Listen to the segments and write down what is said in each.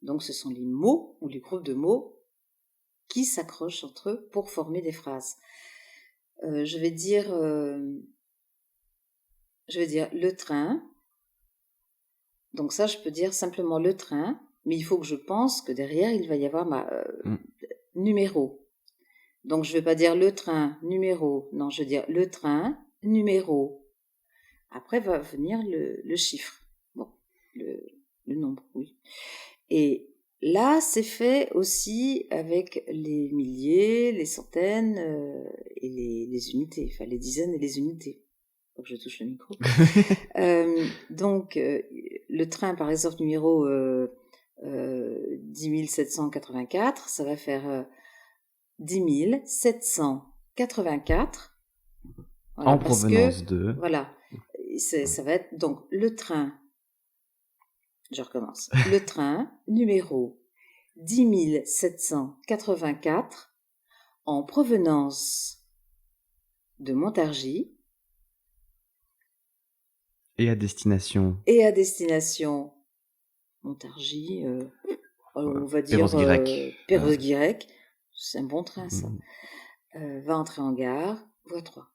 Donc, ce sont les mots ou les groupes de mots qui s'accrochent entre eux pour former des phrases. Je vais dire le train. Donc ça, je peux dire simplement le train, mais il faut que je pense que derrière, il va y avoir ma numéro. Donc, je ne vais pas dire le train numéro. Non, je vais dire le train numéro. Après va venir le chiffre. Bon, le nombre, oui. Et là, c'est fait aussi avec les milliers, les centaines et les unités, enfin les dizaines et les unités. Faut que je touche le micro. Donc, le train, par exemple, numéro 10 784, ça va faire 10 784. Voilà, En provenance de... Voilà, ça va être donc le train. Je recommence. Le train numéro 10 784 en provenance de Montargis. Et à destination Montargis, voilà. on va dire Perros-Guirec. C'est un bon train, ça. Va entrer en gare, voie 3.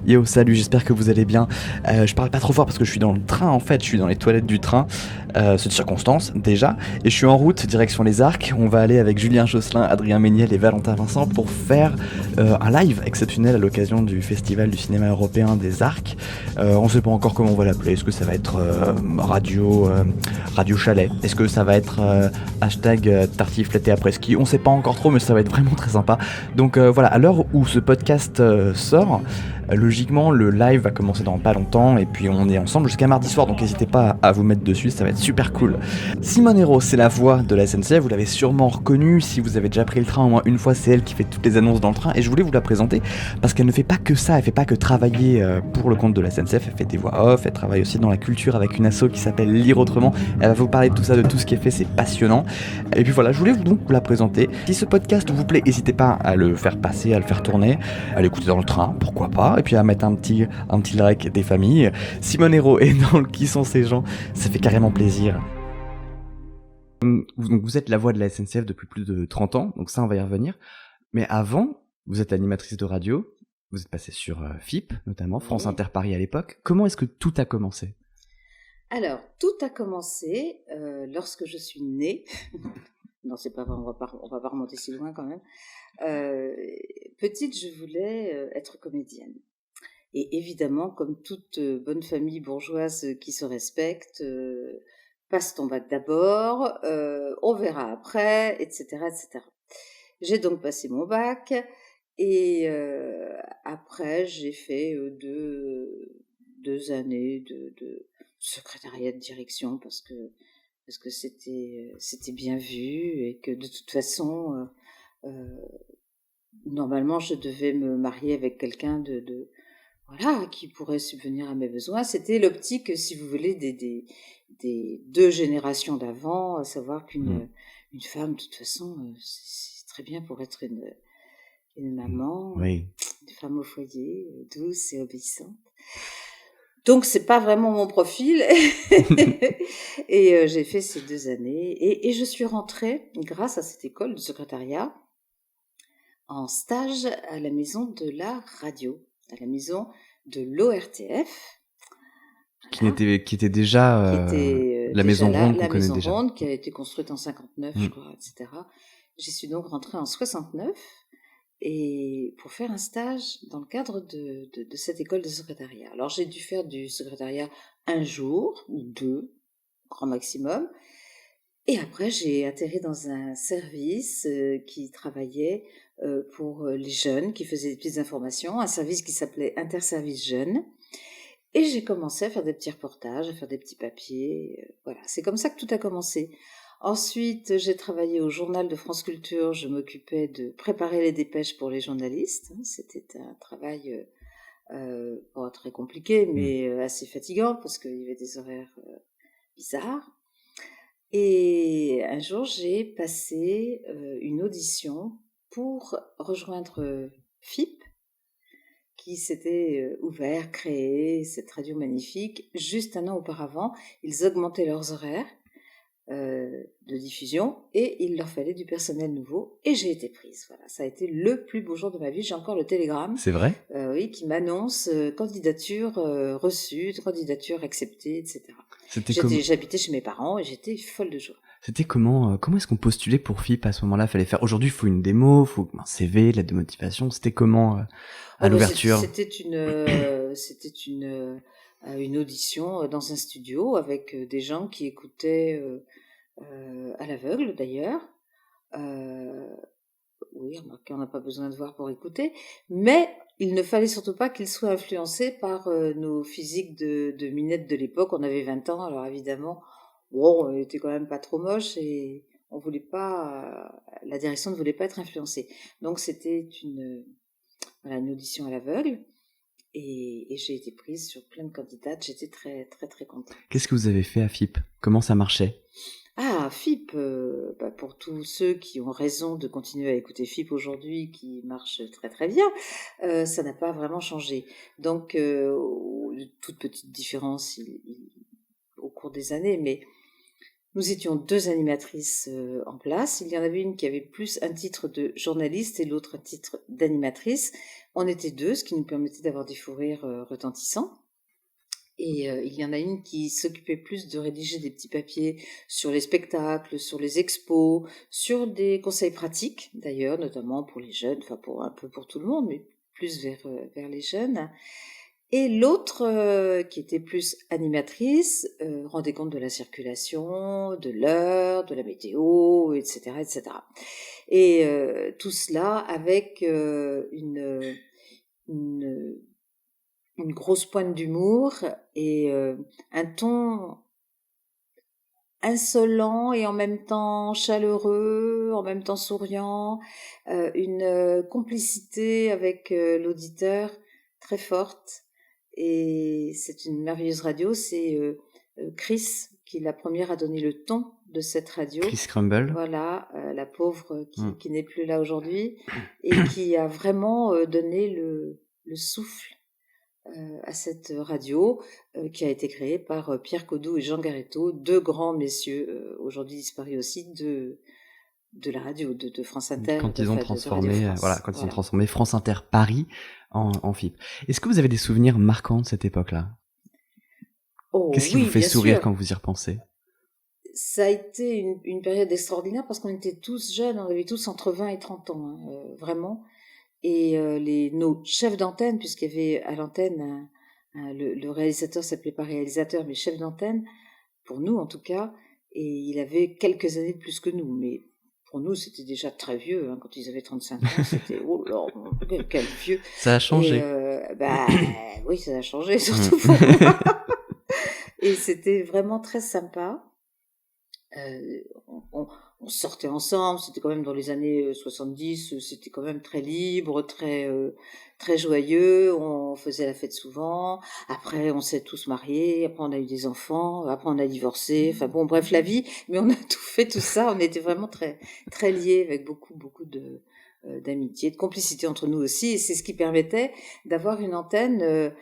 Yo, salut, j'espère que vous allez bien. Je parle pas trop fort parce que je suis dans le train en fait, je suis dans les toilettes du train, c'est de circonstance déjà, et je suis en route direction les Arcs. On va aller avec Julien Josselin, Adrien Méniel et Valentin Vincent pour faire un live exceptionnel à l'occasion du Festival du cinéma européen des Arcs. On sait pas encore comment on va l'appeler, est-ce que ça va être radio chalet, est-ce que ça va être hashtag tartiflette et après-ski, on sait pas encore trop mais ça va être vraiment très sympa. Donc voilà, à l'heure où ce podcast sort, logiquement, le live va commencer dans pas longtemps et puis on est ensemble jusqu'à mardi soir, donc n'hésitez pas à vous mettre dessus, ça va être super cool. Simone Hérault, c'est la voix de la SNCF, vous l'avez sûrement reconnue, si vous avez déjà pris le train au moins une fois, c'est elle qui fait toutes les annonces dans le train et je voulais vous la présenter parce qu'elle ne fait pas que ça, elle fait pas que travailler pour le compte de la SNCF, elle fait des voix off, elle travaille aussi dans la culture avec une asso qui s'appelle Lire Autrement, elle va vous parler de tout ça, de tout ce qui est fait, c'est passionnant. Et puis voilà, je voulais donc vous la présenter. Si ce podcast vous plaît, n'hésitez pas à le faire passer, à le faire tourner, à l'écouter dans le train, pourquoi pas, et puis à mettre un petit like des familles. Simone Hérault est dans le Qui sont ces gens, ça fait carrément plaisir. Donc vous êtes la voix de la SNCF depuis plus de 30 ans, donc ça on va y revenir. Mais avant, vous êtes animatrice de radio, vous êtes passée sur FIP notamment, France Inter Paris à l'époque. Comment est-ce que tout a commencé ? Alors, tout a commencé lorsque je suis née. Non, c'est pas vrai, on va pas remonter si loin quand même. Petite, je voulais être comédienne. Et évidemment, comme toute bonne famille bourgeoise qui se respecte, passe ton bac d'abord, on verra après, etc., etc. J'ai donc passé mon bac et après j'ai fait deux années de secrétariat de direction parce que c'était bien vu et que de toute façon normalement je devais me marier avec quelqu'un de voilà, qui pourrait subvenir à mes besoins. C'était l'optique, si vous voulez, des deux générations d'avant, à savoir qu'une une femme, de toute façon, c'est très bien pour être une maman, Oui. une femme au foyer, douce et obéissante. Donc, c'est pas vraiment mon profil. Et j'ai fait ces 2 années. Et je suis rentrée, grâce à cette école de secrétariat, en stage à la maison de la radio, à la maison de l'ORTF. Voilà. Qui était déjà Qui était la déjà maison là, ronde la qu'on connaît maison déjà. ronde, qui a été construite en 59, je crois, etc. J'y suis donc rentrée en 69 et pour faire un stage dans le cadre de cette école de secrétariat. Alors j'ai dû faire du secrétariat un jour ou deux, grand maximum. Et après, j'ai atterri dans un service qui travaillait pour les jeunes, qui faisait des petites informations, un service qui s'appelait Interservice Jeunes. Et j'ai commencé à faire des petits reportages, à faire des petits papiers. Voilà, c'est comme ça que tout a commencé. Ensuite, j'ai travaillé au journal de France Culture. Je m'occupais de préparer les dépêches pour les journalistes. C'était un travail pas très compliqué, mais assez fatigant parce qu'il y avait des horaires bizarres. Et un jour, j'ai passé une audition pour rejoindre FIP, qui s'était ouvert, créé cette radio magnifique. Juste un an auparavant, ils augmentaient leurs horaires de diffusion et il leur fallait du personnel nouveau et j'ai été prise. Voilà, ça a été le plus beau jour de ma vie. J'ai encore le télégramme, C'est vrai? oui, qui m'annonce candidature reçue, candidature acceptée, etc. J'habitais chez mes parents et j'étais folle de joie. C'était comment est-ce qu'on postulait pour FIP à ce moment-là? Fallait faire. Aujourd'hui, il faut une démo, faut un CV, lettre de motivation. C'était comment à l'ouverture? C'était une audition dans un studio avec des gens qui écoutaient à l'aveugle d'ailleurs. Oui, remarquez, on n'a pas besoin de voir pour écouter, mais il ne fallait surtout pas qu'ils soient influencés par nos physiques de minettes de l'époque. On avait 20 ans, alors évidemment, bon, on était quand même pas trop moche et on voulait pas, la direction ne voulait pas être influencée. Donc c'était une audition à l'aveugle et j'ai été prise sur plein de candidates. J'étais très très très contente. Qu'est-ce que vous avez fait à FIP? Comment ça marchait? Ah, FIP, pour tous ceux qui ont raison de continuer à écouter FIP aujourd'hui, qui marche très très bien, ça n'a pas vraiment changé. Donc, toute petite différence au cours des années, mais nous étions 2 animatrices en place. Il y en avait une qui avait plus un titre de journaliste et l'autre un titre d'animatrice. On était 2, ce qui nous permettait d'avoir des fous rires retentissants. Et il y en a une qui s'occupait plus de rédiger des petits papiers sur les spectacles, sur les expos, sur des conseils pratiques d'ailleurs, notamment pour les jeunes, enfin un peu pour tout le monde, mais plus vers les jeunes. Et l'autre, qui était plus animatrice, rendait compte de la circulation, de l'heure, de la météo, etc., etc. Et tout cela avec une grosse pointe d'humour et un ton insolent et en même temps chaleureux, en même temps souriant, une complicité avec l'auditeur très forte. Et c'est une merveilleuse radio, c'est Chris qui la première a donné le ton de cette radio. Chris Crumble. Voilà, la pauvre qui n'est plus là aujourd'hui et qui a vraiment donné le souffle à cette radio qui a été créée par Pierre Codou et Jean Garetto, 2 grands messieurs aujourd'hui disparus aussi de la radio de France Inter. Quand ils ont transformé, ils ont transformé France Inter Paris en FIP. Est-ce que vous avez des souvenirs marquants de cette époque-là? Qu'est-ce qui vous fait sourire quand vous y repensez? Ça a été une période extraordinaire parce qu'on était tous jeunes, on avait tous entre 20 et 30 ans, vraiment. Et nos chefs d'antenne, puisqu'il y avait à l'antenne, le réalisateur s'appelait pas réalisateur, mais chef d'antenne, pour nous en tout cas, et il avait quelques années de plus que nous, mais pour nous c'était déjà très vieux, hein, quand ils avaient 35 ans, c'était oh là, quel vieux. Ça a changé. Et, oui, ça a changé, surtout pour moi. Et c'était vraiment très sympa. On sortait ensemble, c'était quand même dans les années 70, c'était quand même très libre, très très joyeux, on faisait la fête souvent, après on s'est tous mariés, après on a eu des enfants, après on a divorcé, enfin bon bref la vie, mais on a tout fait tout ça, on était vraiment très très liés avec beaucoup d'amitié, de complicité entre nous aussi, et c'est ce qui permettait d'avoir une antenne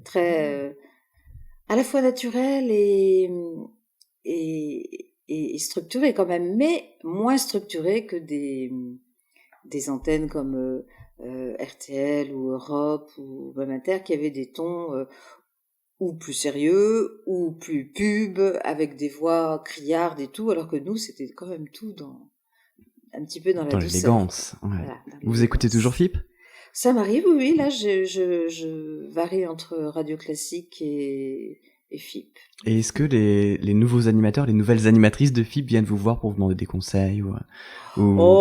très à la fois naturelle et structurée quand même, mais moins structurée que des antennes comme RTL ou Europe ou même Inter qui avaient des tons ou plus sérieux ou plus pub avec des voix criardes et tout, alors que nous c'était quand même tout un petit peu dans la douceur. L'élégance. Ouais. Voilà, vous écoutez toujours FIP? Ça m'arrive, oui. Là, je varie entre radio classique et FIP. Et est-ce que les nouveaux animateurs, les nouvelles animatrices de FIP viennent vous voir pour vous demander des conseils ou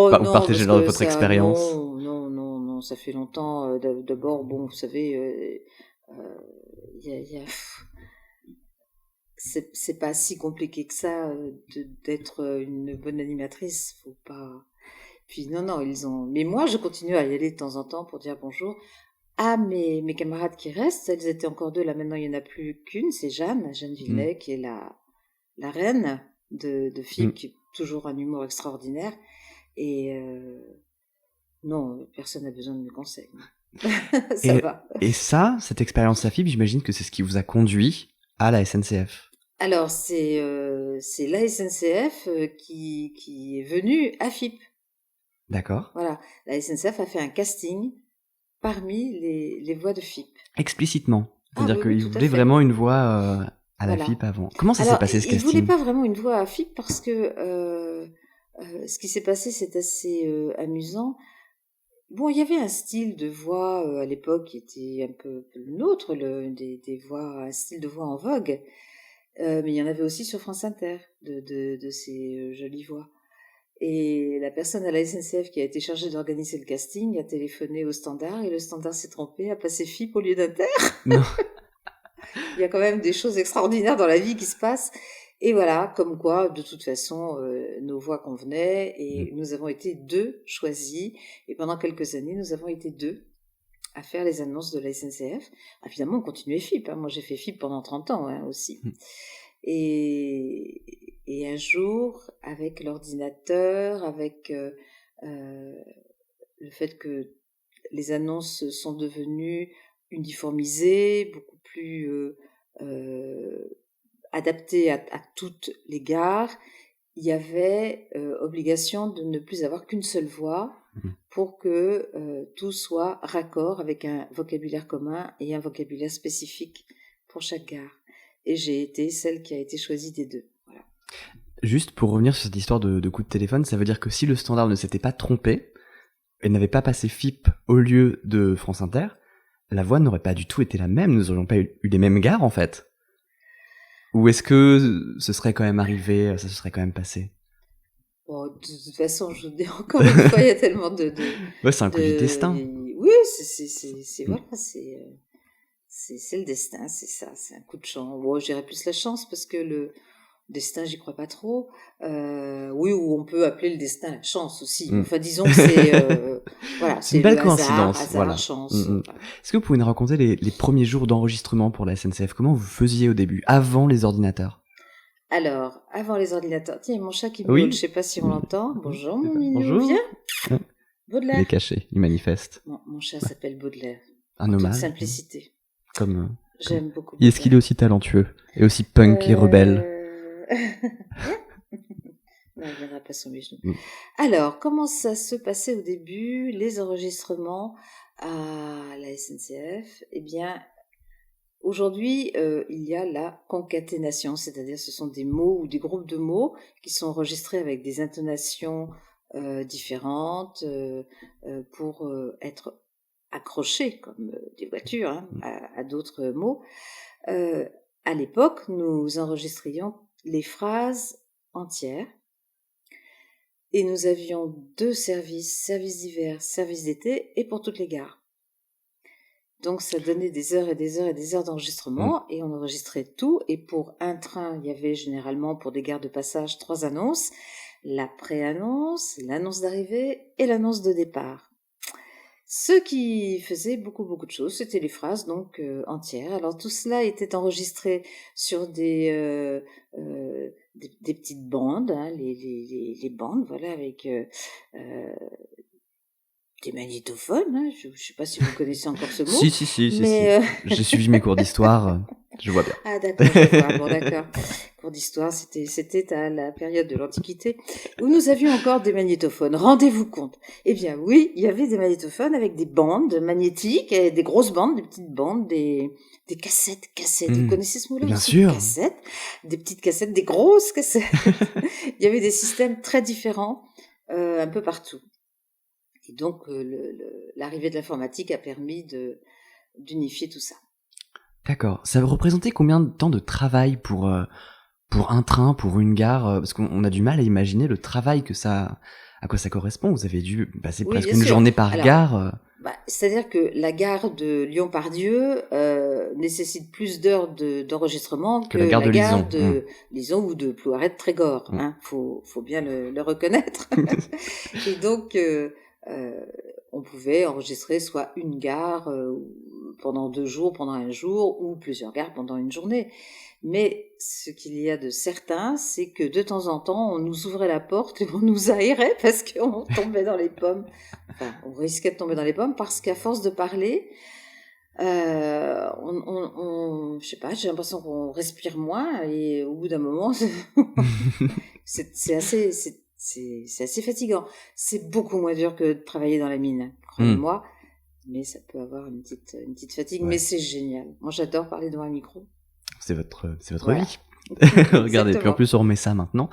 partager votre expérience? Non, ça fait longtemps. D'abord, bon, vous savez, c'est pas si compliqué que ça d'être une bonne animatrice. Faut pas. Puis non, ils ont. Mais moi, je continue à y aller de temps en temps pour dire bonjour. Ah, mes camarades qui restent, elles étaient encore 2, là maintenant il n'y en a plus qu'une, c'est Jeanne Villet, qui est la reine de FIP, qui est toujours un humour extraordinaire. Et non, personne n'a besoin de mes conseils. Ça va. Et ça, cette expérience à FIP, j'imagine que c'est ce qui vous a conduit à la SNCF. Alors, c'est la SNCF qui est venue à FIP. D'accord. Voilà, la SNCF a fait un casting parmi les voix de FIP. Explicitement. Ah C'est-à-dire oui, oui, qu'ils tout à voulaient fait. vraiment une voix à la Voilà. FIP avant. Comment ça s'est Alors, passé ce il voulait casting? pas vraiment une voix à FIP parce que ce qui s'est passé, c'est assez amusant. Bon, il y avait un style de voix à l'époque qui était un peu le nôtre, des voix, un style de voix en vogue. Mais il y en avait aussi sur France Inter, de ces jolies voix. Et la personne à la SNCF qui a été chargée d'organiser le casting a téléphoné au standard et le standard s'est trompé, a passé FIP au lieu d'Inter. Non. Il y a quand même des choses extraordinaires dans la vie qui se passent. Et voilà, comme quoi, de toute façon, nos voix convenaient et nous avons été 2 choisis. Et pendant quelques années, nous avons été 2 à faire les annonces de la SNCF. Ah, finalement, on continuait FIP. Hein. Moi, j'ai fait FIP pendant 30 ans aussi. Et un jour, avec l'ordinateur, avec le fait que les annonces sont devenues uniformisées, beaucoup plus adaptées à toutes les gares, il y avait obligation de ne plus avoir qu'une seule voix pour que tout soit raccord avec un vocabulaire commun et un vocabulaire spécifique pour chaque gare. Et j'ai été celle qui a été choisie des 2. Voilà. Juste pour revenir sur cette histoire de coup de téléphone, ça veut dire que si le standard ne s'était pas trompé et n'avait pas passé FIP au lieu de France Inter, la voix n'aurait pas du tout été la même, nous n'aurions pas eu les mêmes gares en fait. Ou est-ce que ce serait quand même arrivé, ça se serait quand même passé? Bon, de toute façon, je vous dis encore une fois, il y a tellement Ouais, c'est un coup du destin. Oui, voilà, c'est le destin, c'est ça, c'est un coup de chance. Bon, je dirais plus la chance parce que le destin, j'y crois pas trop. Oui, ou on peut appeler le destin la chance aussi. Enfin, disons que c'est voilà, C'est une c'est belle le coïncidence, hasard, voilà. chance. Voilà. Est-ce que vous pouvez nous raconter les premiers jours d'enregistrement pour la SNCF? Comment vous faisiez au début, avant les ordinateurs? Alors, avant les ordinateurs, tiens, mon chat qui Oui. miaule, je sais pas si on l'entend. Bonjour, mon minou, Bonjour. viens. Il est Baudelaire. caché, il manifeste. Mon chat s'appelle Baudelaire. Un Toute hommage. simplicité. Comme. J'aime beaucoup. Est-ce qu'il est aussi talentueux et aussi punk et rebelle? Non, il viendra pas sur mes genoux. Alors, comment ça se passait au début, les enregistrements à la SNCF? Eh bien, aujourd'hui, il y a la concaténation, c'est-à-dire ce sont des mots ou des groupes de mots qui sont enregistrés avec des intonations différentes pour être accrochés comme des voitures à d'autres mots. À l'époque, nous enregistrions les phrases entières et nous avions 2 services d'hiver, service d'été et pour toutes les gares. Donc ça donnait des heures et des heures et des heures d'enregistrement et on enregistrait tout. Et pour un train, il y avait généralement pour des gares de passage 3 annonces, la pré-annonce, l'annonce d'arrivée et l'annonce de départ. Ce qui faisait beaucoup de choses, c'était les phrases donc entières. Alors tout cela était enregistré sur des petites bandes, les bandes, voilà, avec des magnétophones. Je ne sais pas si vous connaissez encore ce mot. Si. Mais j'ai suivi mes cours d'histoire, je vois bien. Ah d'accord, je vois. Bon d'accord. Cours d'histoire, c'était à la période de l'Antiquité où nous avions encore des magnétophones. Rendez-vous compte. Eh bien oui, il y avait des magnétophones avec des bandes magnétiques, et des grosses bandes, des petites bandes, des cassettes. Vous connaissez ce mot-là? Bien sûr. Cassettes, des petites cassettes, des grosses cassettes. Il y avait des systèmes très différents un peu partout. Et donc l'arrivée de l'informatique a permis d'unifier tout ça. D'accord. Ça représentait combien de temps de travail pour un train, pour une gare? Parce qu'on a du mal à imaginer le travail à quoi ça correspond. Vous avez dû passer presque une journée par gare. C'est-à-dire que la gare de Lyon-Pardieu nécessite plus d'heures d'enregistrement que la gare de Lison ou de Plouaret-Trégor. Faut bien le reconnaître. Et donc on pouvait enregistrer soit une gare pendant 2 jours, pendant un jour, ou plusieurs gares pendant une journée. Mais ce qu'il y a de certain, c'est que de temps en temps, on nous ouvrait la porte et on nous aérait parce qu'on tombait dans les pommes. Enfin, on risquait de tomber dans les pommes parce qu'à force de parler, Je sais pas, j'ai l'impression qu'on respire moins et au bout d'un moment, c'est assez, c'est assez fatigant. C'est beaucoup moins dur que de travailler dans la mine, Hmm. croyez-moi, mais ça peut avoir une petite fatigue, mais Ouais, c'est génial. Moi, j'adore parler devant un micro. c'est votre Voilà, vie. Regardez, puis en exactement. plus on remet ça maintenant.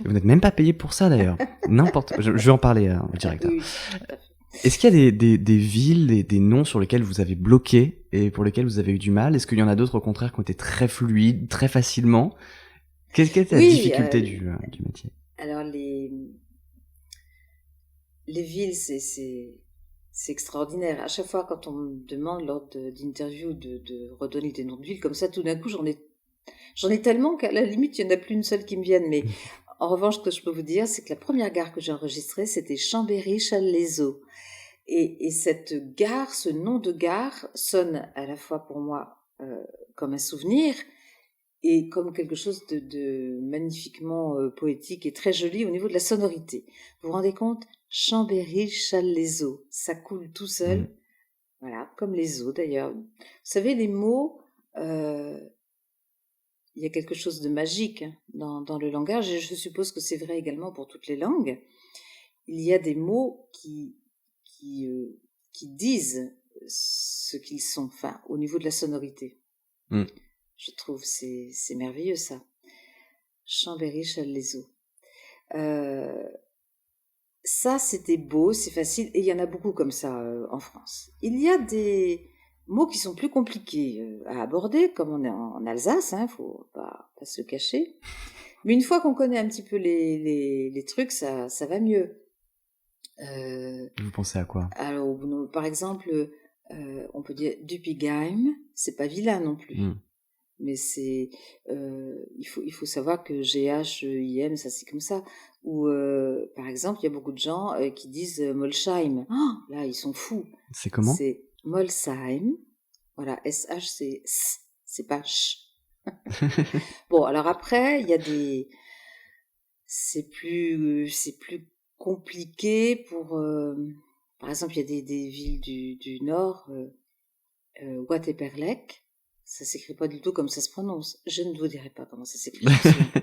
Et vous n'êtes même pas payé pour ça d'ailleurs. N'importe. Je vais en parler au Oui, directeur. oui, tout à fait. Est-ce qu'il y a des villes, des noms sur lesquels vous avez bloqué et pour lesquels vous avez eu du mal? Est-ce qu'il y en a d'autres au contraire qui ont été très fluides, très facilement? Quelle était la Oui, difficulté du métier? alors les villes, c'est extraordinaire. À chaque fois, quand on me demande lors d'interviews de redonner des noms de villes comme ça, tout d'un coup, j'en ai tellement qu'à la limite, il n'y en a plus une seule qui me vienne. Mais en revanche, ce que je peux vous dire, c'est que la première gare que j'ai enregistrée, c'était Chambéry-Challes-les-Eaux. Et cette gare, ce nom de gare, sonne à la fois pour moi comme un souvenir et comme quelque chose de magnifiquement poétique et très joli au niveau de la sonorité. Vous vous rendez compte? Chambéry-Challes-les-Eaux, ça coule tout Hmm. seul, voilà, comme les eaux d'ailleurs. Vous savez, les mots, euh, il y a quelque chose de magique hein, dans le langage, et je suppose que c'est vrai également pour toutes les langues. Il y a des mots qui, euh, qui disent ce qu'ils sont, enfin, au niveau de la sonorité. Hmm. Je trouve c'est merveilleux ça. Chambéry-Challes-les-Eaux. Euh, Ça, c'était beau, c'est facile, et il y en a beaucoup comme ça en France. Il y a des mots qui sont plus compliqués à aborder, comme on est en Alsace, hein, faut pas se le cacher. Mais une fois qu'on connaît un petit peu les trucs, ça va mieux. Euh, Vous pensez à quoi? alors, par exemple, on peut dire Dupigheim, c'est pas vilain non plus. Hmm. Mais il faut savoir que Gheim, ça c'est comme ça. Ou par exemple, il y a beaucoup de gens qui disent Molsheim. Oh, là, ils sont fous. C'est comment? C'est Molsheim. Voilà, SH c'est S, c'est pas ch. Bon, alors après, il y a c'est plus compliqué pour, par exemple, il y a des villes du nord, Wateperlek. Ça s'écrit pas du tout comme ça se prononce. Je ne vous dirai pas comment ça s'écrit, je me souviens pas.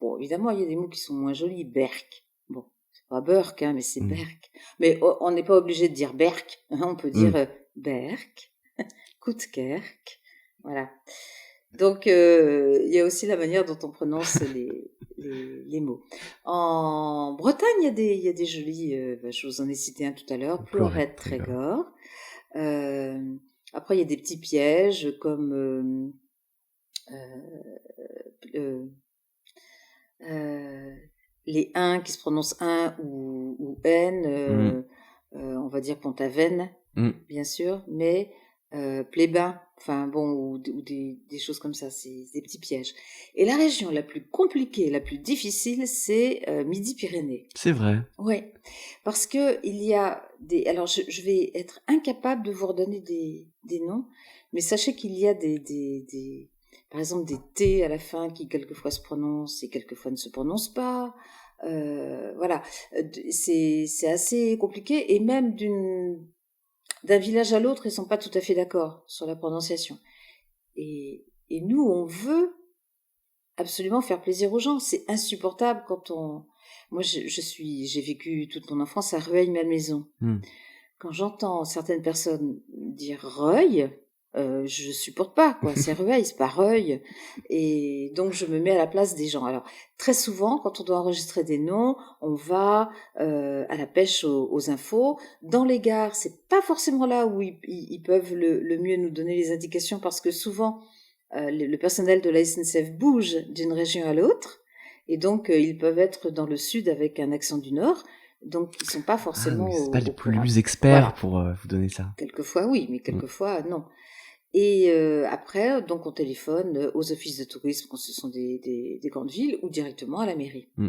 Bon, évidemment, il y a des mots qui sont moins jolis. Berk. Bon, c'est pas Burk, hein, mais c'est Hmm. Berk. Mais on n'est pas obligé de dire Berk. Hein, on peut dire Hmm. Berk, Koetkerk. Voilà. Donc, il y a aussi la manière dont on prononce les mots. En Bretagne, il y a des jolis, je vous en ai cité un tout à l'heure, Pleuret, Plouaret, Trégor. Trégor. Euh, Après, il y a des petits pièges comme euh, euh, les un qui se prononcent un ou n. Hmm. On va dire Pont-Aven, Hmm. bien sûr, mais Plébin, enfin bon, ou des choses comme ça, c'est des petits pièges. Et la région la plus compliquée, la plus difficile, c'est Midi-Pyrénées. C'est vrai. Oui, parce que il y a des. Alors, je vais être incapable de vous redonner des noms, mais sachez qu'il y a par exemple, des T à la fin qui quelquefois se prononcent et quelquefois ne se prononcent pas. Voilà, c'est assez compliqué et même d'un village à l'autre, ils sont pas tout à fait d'accord sur la prononciation. Et nous, on veut absolument faire plaisir aux gens. C'est insupportable quand on. Moi, j'ai vécu toute mon enfance à Rueil-Malmaison. Hmm. Quand j'entends certaines personnes dire Reuil, je supporte pas, quoi. C'est Rueil, c'est pas Reuil. Et donc, je me mets à la place des gens. Alors, très souvent, quand on doit enregistrer des noms, on va à la pêche aux infos. Dans les gares, c'est pas forcément là où ils peuvent le mieux nous donner les indications parce que souvent, le personnel de la SNCF bouge d'une région à l'autre. Et donc, ils peuvent être dans le sud avec un accent du nord. Donc, ils sont pas Ah, forcément donc c'est pas les au courant. plus experts Voilà. pour vous donner ça. Quelquefois, oui, mais Hmm. quelquefois, non. Et après, donc, on téléphone aux offices de tourisme quand ce sont des grandes villes ou directement à la mairie. Hmm.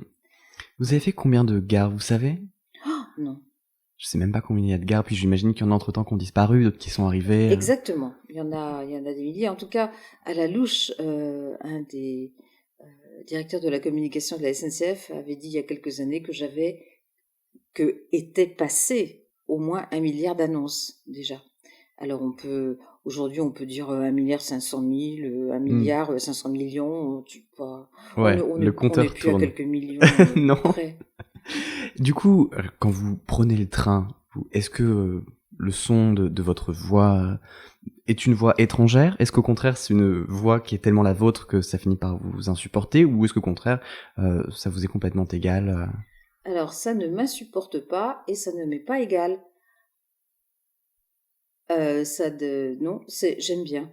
Vous avez fait combien de gares, vous savez? Oh, non. Je sais même pas combien il y a de gares, puis j'imagine qu'il y en a entre-temps qui ont disparu, d'autres qui sont arrivés. Exactement. Il y en a des milliers. En tout cas, à la louche, un des directeurs de la communication de la SNCF avait dit il y a quelques années que était passé au moins 1 milliard d'annonces déjà. Alors aujourd'hui, on peut dire 1,5 milliard, 1 milliard, 500 millions. Ouais, le On n'est compteur plus à tourne. quelques millions Non. près. Du coup, quand vous prenez le train, est-ce que le son de votre voix est une voix étrangère? Est-ce qu'au contraire, c'est une voix qui est tellement la vôtre que ça finit par vous insupporter? Ou est-ce qu'au contraire, ça vous est complètement égal? Alors, ça ne m'insupporte pas et ça ne m'est pas égal. Non, j'aime bien.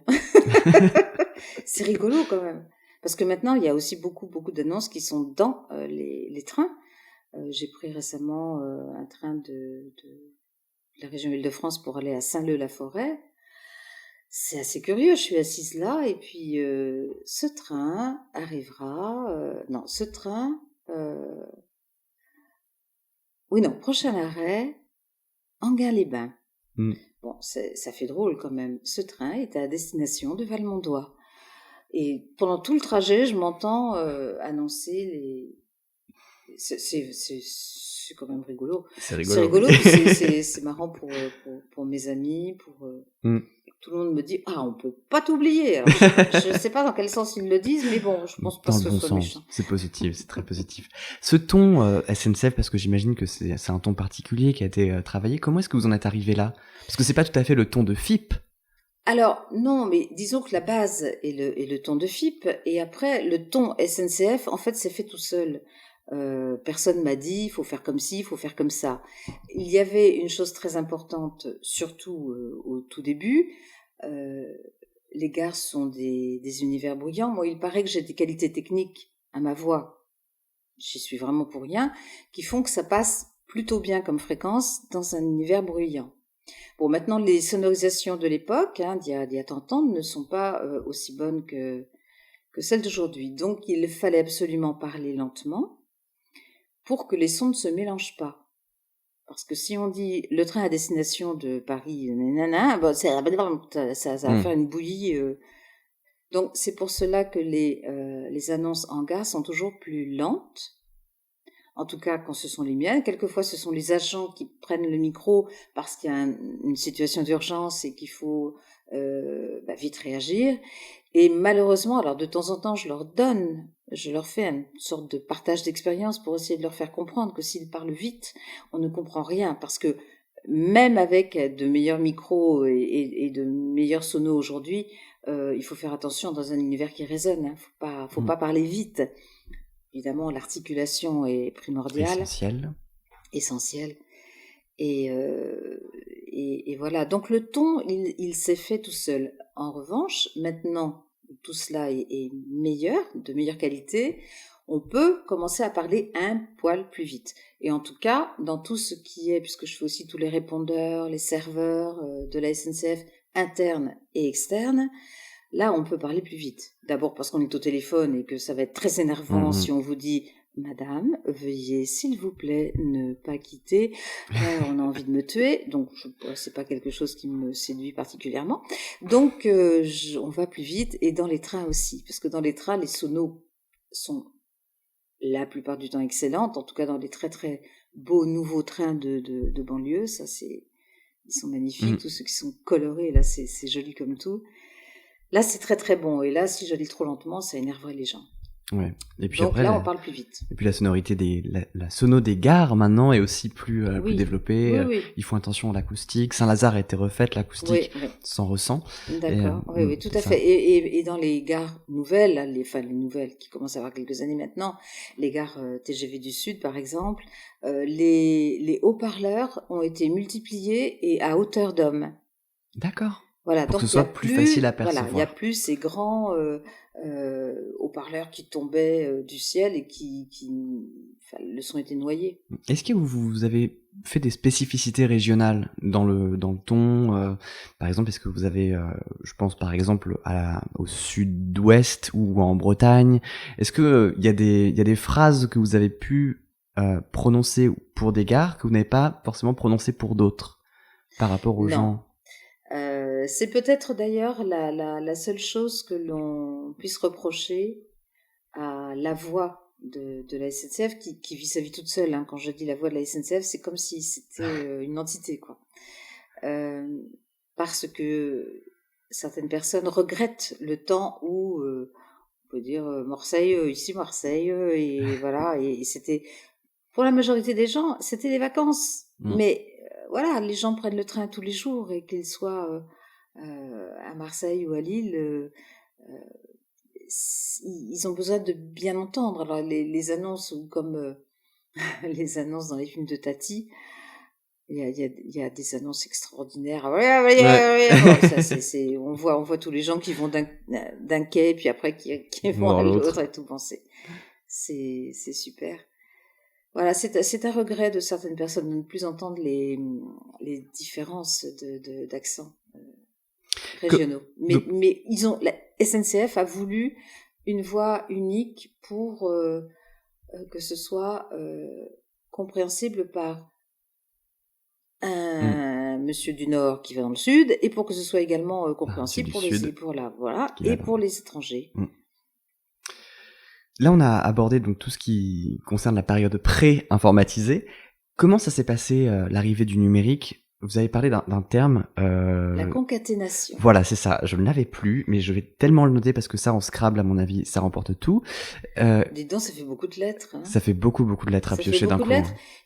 C'est rigolo quand même. Parce que maintenant, il y a aussi beaucoup, beaucoup d'annonces qui sont dans les trains. J'ai pris récemment un train de la région Île-de-France pour aller à Saint-Leu-la-Forêt. C'est assez curieux, je suis assise là et puis ce train arrivera. Non, ce train. Oui, non, prochain arrêt, Enghien-les-Bains. Mm. Bon, ça fait drôle quand même. Ce train est à destination de Valmondois. Et pendant tout le trajet, je m'entends annoncer les. C'est quand même rigolo. C'est C'est rigolo. rigolo, Oui. puis c'est marrant pour mes amis, Mm. tout le monde me dit ah on peut pas t'oublier. Alors je sais pas dans quel sens ils le disent, mais bon, je pense pas Dans que le ce bon soit sens, méchant. c'est positif, c'est très positif. Ce ton SNCF, parce que j'imagine que c'est un ton particulier qui a été travaillé, comment est-ce que vous en êtes arrivé là? Parce que c'est pas tout à fait le ton de FIP. Alors non, mais disons que la base est le ton de FIP, et après le ton SNCF, en fait, c'est fait tout seul. Personne m'a dit, il faut faire comme ci, il faut faire comme ça. Il y avait une chose très importante, surtout au tout début. euh, les gares sont des univers bruyants. Moi, il paraît que j'ai des qualités techniques à ma voix, j'y suis vraiment pour rien, qui font que ça passe plutôt bien comme fréquence dans un univers bruyant. Bon, maintenant, les sonorisations de l'époque, d'il y a 30 ans, ne sont pas aussi bonnes que celles d'aujourd'hui. Donc, il fallait absolument parler lentement pour que les sons ne se mélangent pas. Parce que si on dit le train à destination de Paris, nanana, bon, ça va faire une bouillie. Donc, c'est pour cela que les annonces en gare sont toujours plus lentes. En tout cas, quand ce sont les miennes. Quelquefois, ce sont les agents qui prennent le micro parce qu'il y a une situation d'urgence et qu'il faut vite réagir. Et malheureusement, alors de temps en temps, je leur fais une sorte de partage d'expérience pour essayer de leur faire comprendre que s'ils parlent vite, on ne comprend rien. Parce que même avec de meilleurs micros et de meilleurs sonos aujourd'hui, il faut faire attention dans un univers qui résonne. Faut pas parler vite. Évidemment, l'articulation est primordiale, essentielle. Et voilà. Donc le ton, il s'est fait tout seul. En revanche, maintenant, tout cela est meilleur, de meilleure qualité. On peut commencer à parler un poil plus vite. Et en tout cas, dans tout ce qui est, puisque je fais aussi tous les répondeurs, les serveurs de la SNCF interne et externe, là, on peut parler plus vite. D'abord parce qu'on est au téléphone et que ça va être très énervant si on vous dit « Madame, veuillez s'il vous plaît ne pas quitter, on a envie de me tuer ». Donc, c'est pas quelque chose qui me séduit particulièrement. Donc, on va plus vite, et dans les trains aussi. Parce que dans les trains, les sonos sont la plupart du temps excellentes. En tout cas, dans les très très beaux nouveaux trains de banlieue, ils sont magnifiques. Tous ceux qui sont colorés, là, c'est joli comme tout. Là, c'est très très bon. Et là, si je lis trop lentement, ça énerverait les gens. Ouais. Et puis donc après, là, on parle plus vite. Et puis la sonorité la sono des gares maintenant est aussi plus développée. Oui. Ils font attention à l'acoustique. Saint-Lazare a été refaite, l'acoustique s'en ressent. D'accord. Oui, tout à fait. Et dans les gares nouvelles, les nouvelles qui commencent à avoir quelques années maintenant, les gares TGV du Sud, par exemple, les haut-parleurs ont été multipliés et à hauteur d'homme. D'accord. Voilà, pour donc que ce soit plus facile à percevoir. Voilà, il n'y a plus ces grands haut-parleurs qui tombaient du ciel et le son était noyé. Est-ce que vous avez fait des spécificités régionales dans le ton par exemple, est-ce que vous avez, je pense par exemple au sud-ouest ou en Bretagne, est-ce que il y a des phrases que vous avez pu prononcer pour des gares que vous n'avez pas forcément prononcées pour d'autres par rapport aux gens? C'est peut-être d'ailleurs la seule chose que l'on puisse reprocher à la voix de la SNCF qui vit sa vie toute seule. Quand je dis la voix de la SNCF, c'est comme si c'était une entité, quoi. parce que certaines personnes regrettent le temps où, on peut dire Marseille, ici Marseille, et voilà, et c'était, pour la majorité des gens, c'était les vacances. Mais voilà, les gens prennent le train tous les jours, et qu'ils soient à Marseille ou à Lille, ils ont besoin de bien entendre. Alors les annonces, ou comme les annonces dans les films de Tati, il y a des annonces extraordinaires. Bon, on voit tous les gens qui vont d'un quai, puis après qui vont Dans à l'autre. l'autre et tout. Bon, c'est super. Voilà, c'est un regret de certaines personnes de ne plus entendre les différences d'accent régionaux. Mais la SNCF a voulu une voix unique pour que ce soit compréhensible par un monsieur du Nord qui va dans le Sud, et pour que ce soit également compréhensible pour les étrangers. Là, on a abordé donc tout ce qui concerne la période pré-informatisée. Comment ça s'est passé, l'arrivée du numérique? Vous avez parlé d'un terme... La concaténation. Voilà, c'est ça. Je ne l'avais plus, mais je vais tellement le noter parce que ça, en Scrabble, à mon avis, ça remporte tout. Dis donc, ça fait beaucoup de lettres. Hein. Ça fait beaucoup de lettres à piocher d'un coup. Et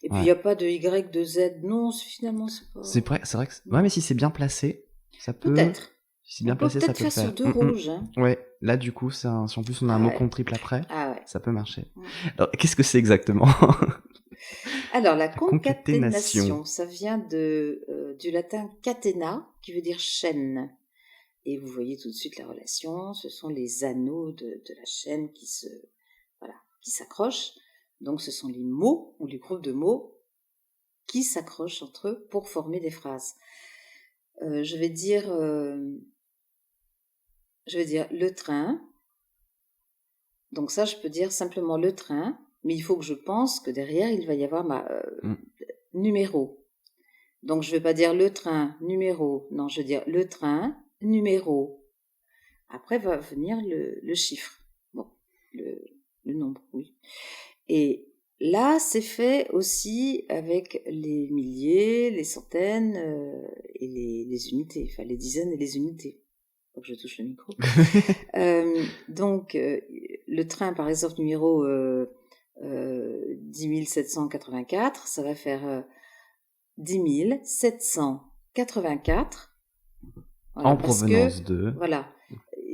puis, il n'y a pas de Y, de Z. Non, finalement, c'est pas... C'est vrai que... Ouais, mais si c'est bien placé, ça peut... Peut-être. Si c'est bien placé, ça peut le faire. Sur 2 rouges. Hein. Ouais, là, du coup, si en plus on a un mot contre triple après, ça peut marcher. Ouais. Alors, qu'est-ce que c'est exactement? Alors, la concaténation, ça vient du latin catena, qui veut dire chaîne. Et vous voyez tout de suite la relation, ce sont les anneaux de la chaîne qui s'accrochent. Donc, ce sont les mots, ou les groupes de mots, qui s'accrochent entre eux pour former des phrases. Je vais dire le train. Donc ça, je peux dire simplement le train, mais il faut que je pense que derrière, il va y avoir ma numéro. Donc je ne vais pas dire le train, numéro. Non, je vais dire le train, numéro. Après va venir le chiffre. Bon, le nombre, oui. Et là, c'est fait aussi avec les milliers, les centaines et les unités, enfin les dizaines et les unités. Faut que je touche le micro. Donc, le train, par exemple, numéro 10 784, ça va faire 10 784. Voilà, en provenance de... Voilà.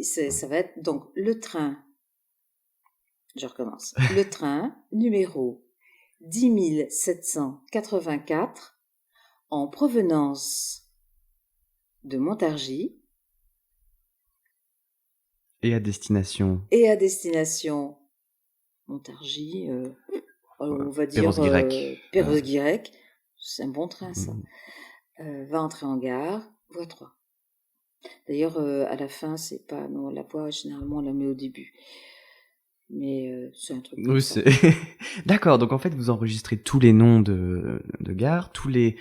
Ça va être donc le train. Je recommence. Le train, numéro 10 784, en provenance de Montargis. Et à destination Montargis, on va dire Perros-Guirec. C'est un bon train, ça. Va entrer en gare, voie 3. D'ailleurs, à la fin, c'est pas... Non, la voie, généralement, on la met au début. Mais c'est un truc comme ça. D'accord, donc en fait, vous enregistrez tous les noms de gares, tous les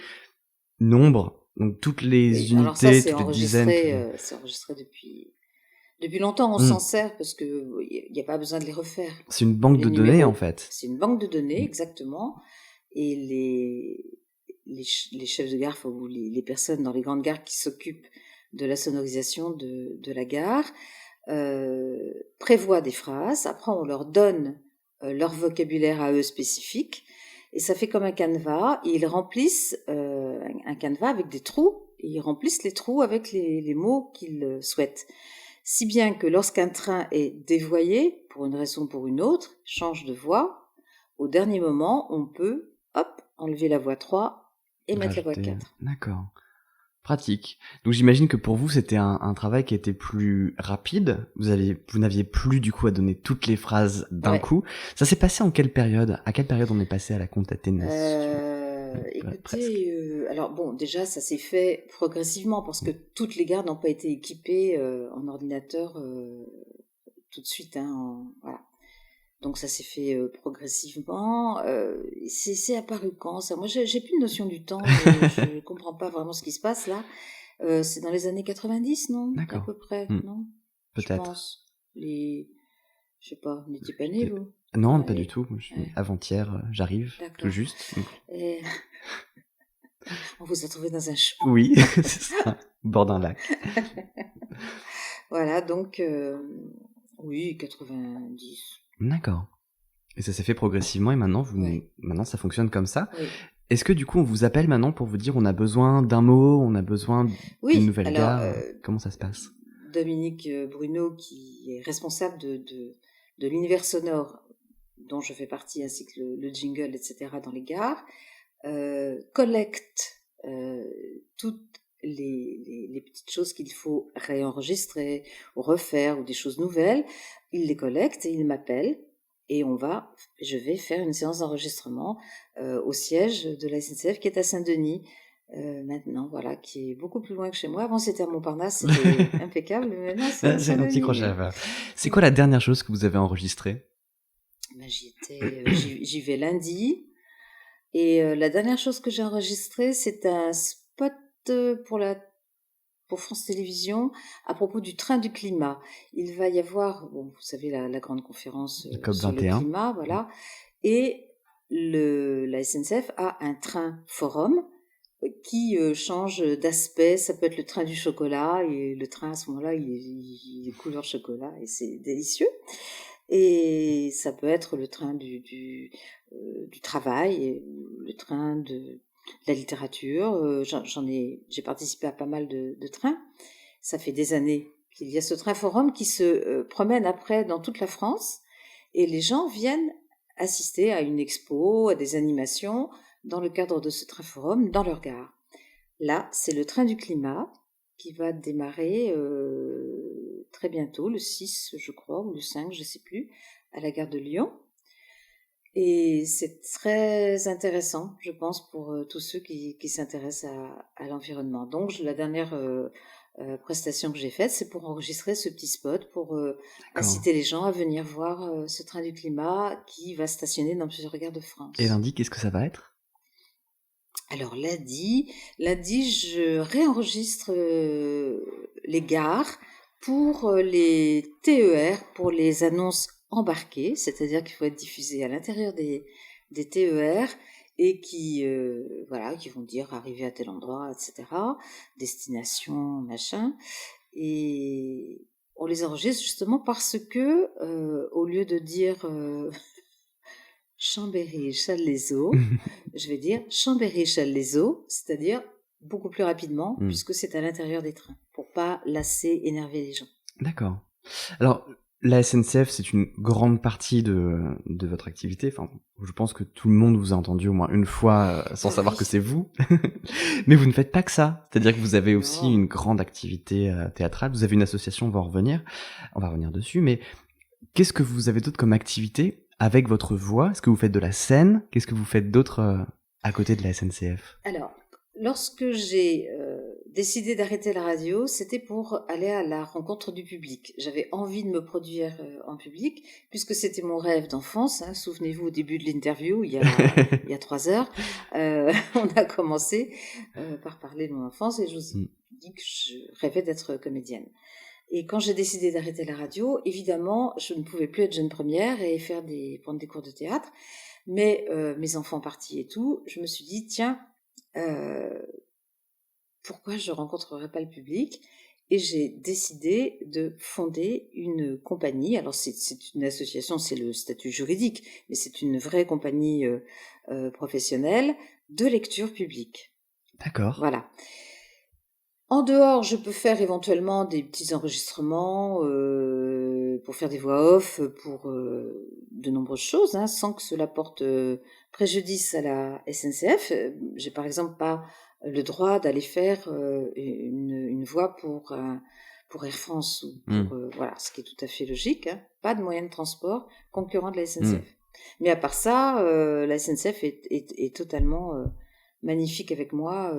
nombres, donc toutes les unités, alors ça, toutes les dizaines. C'est enregistré depuis longtemps. On s'en sert parce qu'il n'y a pas besoin de les refaire. C'est une banque de données, en fait. C'est une banque de données, exactement. Et les chefs de gare, ou les personnes dans les grandes gares qui s'occupent de la sonorisation de la gare, prévoient des phrases. Après, on leur donne leur vocabulaire à eux spécifique. Et ça fait comme un canevas. Et ils remplissent un canevas avec des trous. Et ils remplissent les trous avec les mots qu'ils souhaitent. Si bien que lorsqu'un train est dévoyé, pour une raison ou pour une autre, change de voie, au dernier moment, on peut, enlever la voie 3 et mettre la voie 4. D'accord. Pratique. Donc j'imagine que pour vous, c'était un travail qui était plus rapide. Vous n'aviez plus du coup à donner toutes les phrases d'un coup. Ça s'est passé en quelle période? À quelle période on est passé à la concaténation? Écoutez, alors bon, déjà ça s'est fait progressivement parce que toutes les gares n'ont pas été équipées en ordinateur tout de suite. Voilà. Donc ça s'est fait progressivement. C'est apparu quand ça? Moi, j'ai plus de notion du temps. Je comprends pas vraiment ce qui se passe là. C'est dans les années 90, non? D'accord. À peu près, non? Peut-être. Je pense. Je sais pas, vous n'étiez pas né, vous? Non, pas du tout. Avant-hier, j'arrive tout juste. On vous a trouvé dans un chou. Oui, c'est ça, au bord d'un lac. Voilà, donc oui, 90. D'accord. Et ça s'est fait progressivement et maintenant, Ouais, maintenant ça fonctionne comme ça. oui. Est-ce que du coup on vous appelle maintenant pour vous dire on a besoin d'un mot, on a besoin d'une Oui, nouvelle alors gare? Comment ça se passe? Dominique Bruno, qui est responsable de l'univers sonore dont je fais partie, ainsi que le jingle, etc., dans les gares, collecte toutes les petites choses qu'il faut réenregistrer ou refaire ou des choses nouvelles. Il les collecte et il m'appelle et je vais faire une séance d'enregistrement au siège de la SNCF qui est à Saint-Denis. Maintenant, voilà, qui est beaucoup plus loin que chez moi. Avant, c'était à Montparnasse, c'était impeccable, mais maintenant, c'est à J'ai un petit Saint-Denis. crochet à faire. C'est Mm. quoi la dernière chose que vous avez enregistrée? Ben, j'y vais lundi. Et la dernière chose que j'ai enregistrée, c'est un spot pour pour France Télévisions à propos du train du climat. Il va y avoir, bon, vous savez, la grande conférence COP sur le 21. climat, voilà. Et la SNCF a un train forum qui change d'aspect. Ça peut être le train du chocolat, et le train à ce moment-là, il est couleur chocolat, et c'est délicieux. Et ça peut être le train du travail, et le train de la littérature. J'ai participé à pas mal de trains. Ça fait des années qu'il y a ce train forum qui se promène après dans toute la France, et les gens viennent assister à une expo, à des animations dans le cadre de ce train forum dans leur gare. Là, c'est le train du climat qui va démarrer très bientôt, le 6, je crois, ou le 5, je ne sais plus, à la gare de Lyon. Et c'est très intéressant, je pense, pour tous ceux qui s'intéressent à l'environnement. Donc, la dernière prestation que j'ai faite, c'est pour enregistrer ce petit spot, pour D'accord. inciter les gens à venir voir ce train du climat qui va stationner dans plusieurs gares de Et France. lundi, qu'est-ce que ça va être? Alors lundi, je réenregistre les gares pour les TER, pour les annonces embarquées, c'est-à-dire qu'il faut être diffusé à l'intérieur des TER et voilà, qui vont dire arriver à tel endroit, etc., destination, machin. Et on les enregistre justement parce que, au lieu de dire Chambéry, Challes-les-Eaux, je vais dire Chambéry, Challes-les-Eaux, c'est-à-dire beaucoup plus rapidement, puisque c'est à l'intérieur des trains, pour pas lasser, énerver les gens. D'accord. Alors, la SNCF, c'est une grande partie de votre activité. Enfin, je pense que tout le monde vous a entendu au moins une fois sans savoir Oui. que c'est vous. Mais vous ne faites pas que ça. C'est-à-dire que vous avez aussi Non. une grande activité théâtrale. Vous avez une association, on va revenir dessus. Mais qu'est-ce que vous avez d'autre comme activité avec votre voix? Est-ce que vous faites de la scène? Qu'est-ce que vous faites d'autre à côté de la SNCF? Alors, lorsque j'ai décidé d'arrêter la radio, c'était pour aller à la rencontre du public. J'avais envie de me produire en public, puisque c'était mon rêve d'enfance. Hein. Souvenez-vous, au début de l'interview, il y a 3 heures, on a commencé par parler de mon enfance, et je vous ai dit que je rêvais d'être comédienne. Et quand j'ai décidé d'arrêter la radio, évidemment, je ne pouvais plus être jeune première et prendre des cours de théâtre. Mais mes enfants partis et tout, je me suis dit, tiens, pourquoi je rencontrerais pas le public? Et j'ai décidé de fonder une compagnie. Alors c'est une association, c'est le statut juridique, mais c'est une vraie compagnie professionnelle de lecture publique. D'accord. Voilà. En dehors, je peux faire éventuellement des petits enregistrements pour faire des voix off, pour de nombreuses choses, hein, sans que cela porte préjudice à la SNCF. J'ai par exemple pas le droit d'aller faire une voix pour Air France ou pour voilà, ce qui est tout à fait logique. Hein. Pas de moyen de transport concurrent de la SNCF. Mais à part ça, la SNCF est totalement magnifique avec moi.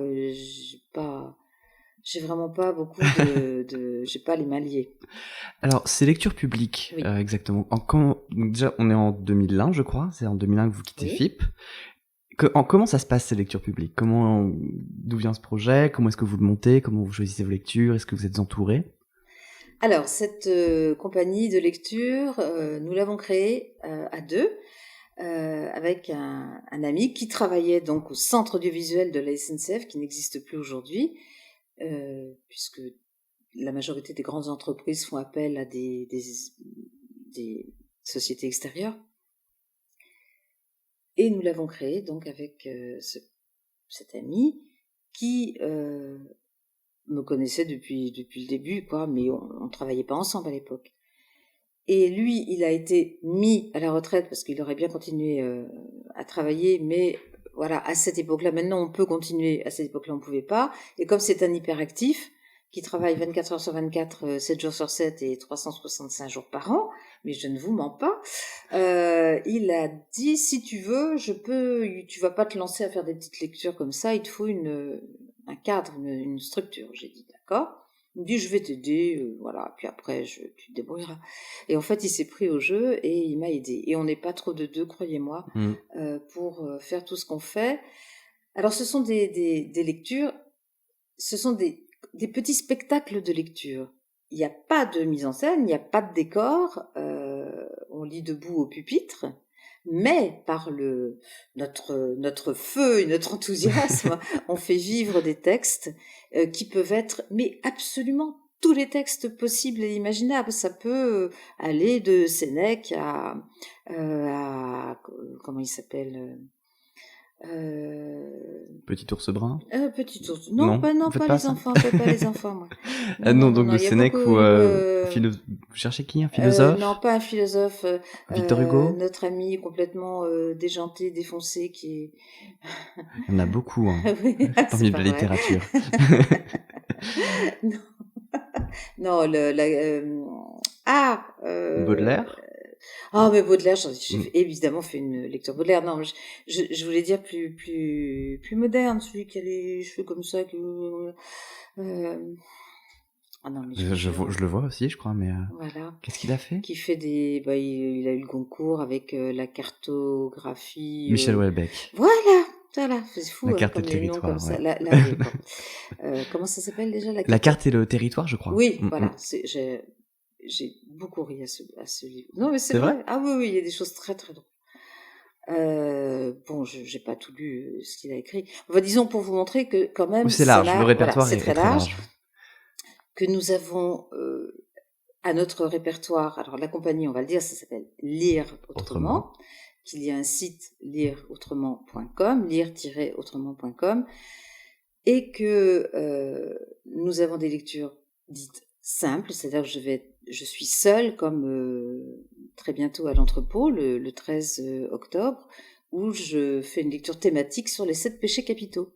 J'ai vraiment pas beaucoup j'ai pas les mains liées. Alors, ces lectures publiques, Oui. exactement. Donc déjà, on est en 2001, je crois. C'est en 2001 que vous quittez Oui. FIP. Comment ça se passe, ces lectures publiques? D'où vient ce projet? Comment est-ce que vous le montez? Comment vous choisissez vos lectures? Est-ce que vous êtes entouré? Alors, cette compagnie de lecture, nous l'avons créée à deux, avec un ami qui travaillait donc au centre audiovisuel de la SNCF, qui n'existe plus aujourd'hui, puisque la majorité des grandes entreprises font appel à des sociétés extérieures. Et nous l'avons créé donc avec cet ami qui me connaissait depuis le début, quoi, mais on travaillait pas ensemble à l'époque. Et lui, il a été mis à la retraite parce qu'il aurait bien continué à travailler, mais voilà, à cette époque-là, maintenant on peut continuer, à cette époque-là on pouvait pas. Et comme c'est un hyperactif, qui travaille 24 heures sur 24, 7 jours sur 7 et 365 jours par an, mais je ne vous mens pas, il a dit, si tu veux, tu vas pas te lancer à faire des petites lectures comme ça, il te faut un cadre, une structure. J'ai dit, d'accord. Il me dit, je vais t'aider, voilà, puis après, tu te débrouilleras. Et en fait, il s'est pris au jeu et il m'a aidé. Et on n'est pas trop de deux, croyez-moi, pour faire tout ce qu'on fait. Alors, ce sont des lectures, ce sont des petits spectacles de lecture. Il n'y a pas de mise en scène, il n'y a pas de décor, on lit debout au pupitre, mais par notre feu et notre enthousiasme, on fait vivre des textes qui peuvent être, mais absolument tous les textes possibles et imaginables. Ça peut aller de Sénèque à comment il s'appelle Petit ours brun. Petit ours. Non, pas les enfants. Faites pas les enfants, moi. Non, donc de Sénèque ou vous cherchez qui, un philosophe? Non, pas un philosophe. Victor Hugo. Notre ami complètement déjanté, défoncé, qui est. Il y en a beaucoup, hein. Oui, Dans le livre de la littérature. Non, Baudelaire. Ah, mais Baudelaire, j'ai évidemment fait une lecture Baudelaire. Non, je voulais dire plus moderne, celui qui a les cheveux comme ça. Ah non, mais je le vois aussi, je crois, mais voilà. Qu'est-ce qu'il a fait? Qui fait il a eu le concours avec la cartographie. Michel Houellebecq. Voilà, c'est fou. La carte comme et le les noms territoire. Comme ça. Ouais. Oui, bon. Comment ça s'appelle déjà La carte et le territoire, je crois. Oui, voilà. J'ai beaucoup ri à ce livre. Non, mais c'est vrai. Ah oui, il y a des choses très très drôles. Bon, j'ai pas tout lu ce qu'il a écrit. Enfin, disons pour vous montrer que quand même c'est large. Le répertoire est très large. Que nous avons à notre répertoire. Alors la compagnie, on va le dire, ça s'appelle Lire Autrement. Qu'il y a un site lireautrement.com, lire-autrement.com, et que nous avons des lectures dites simples, c'est-à-dire que je suis seule, comme très bientôt à l'entrepôt, le 13 octobre, où je fais une lecture thématique sur les 7 péchés capitaux.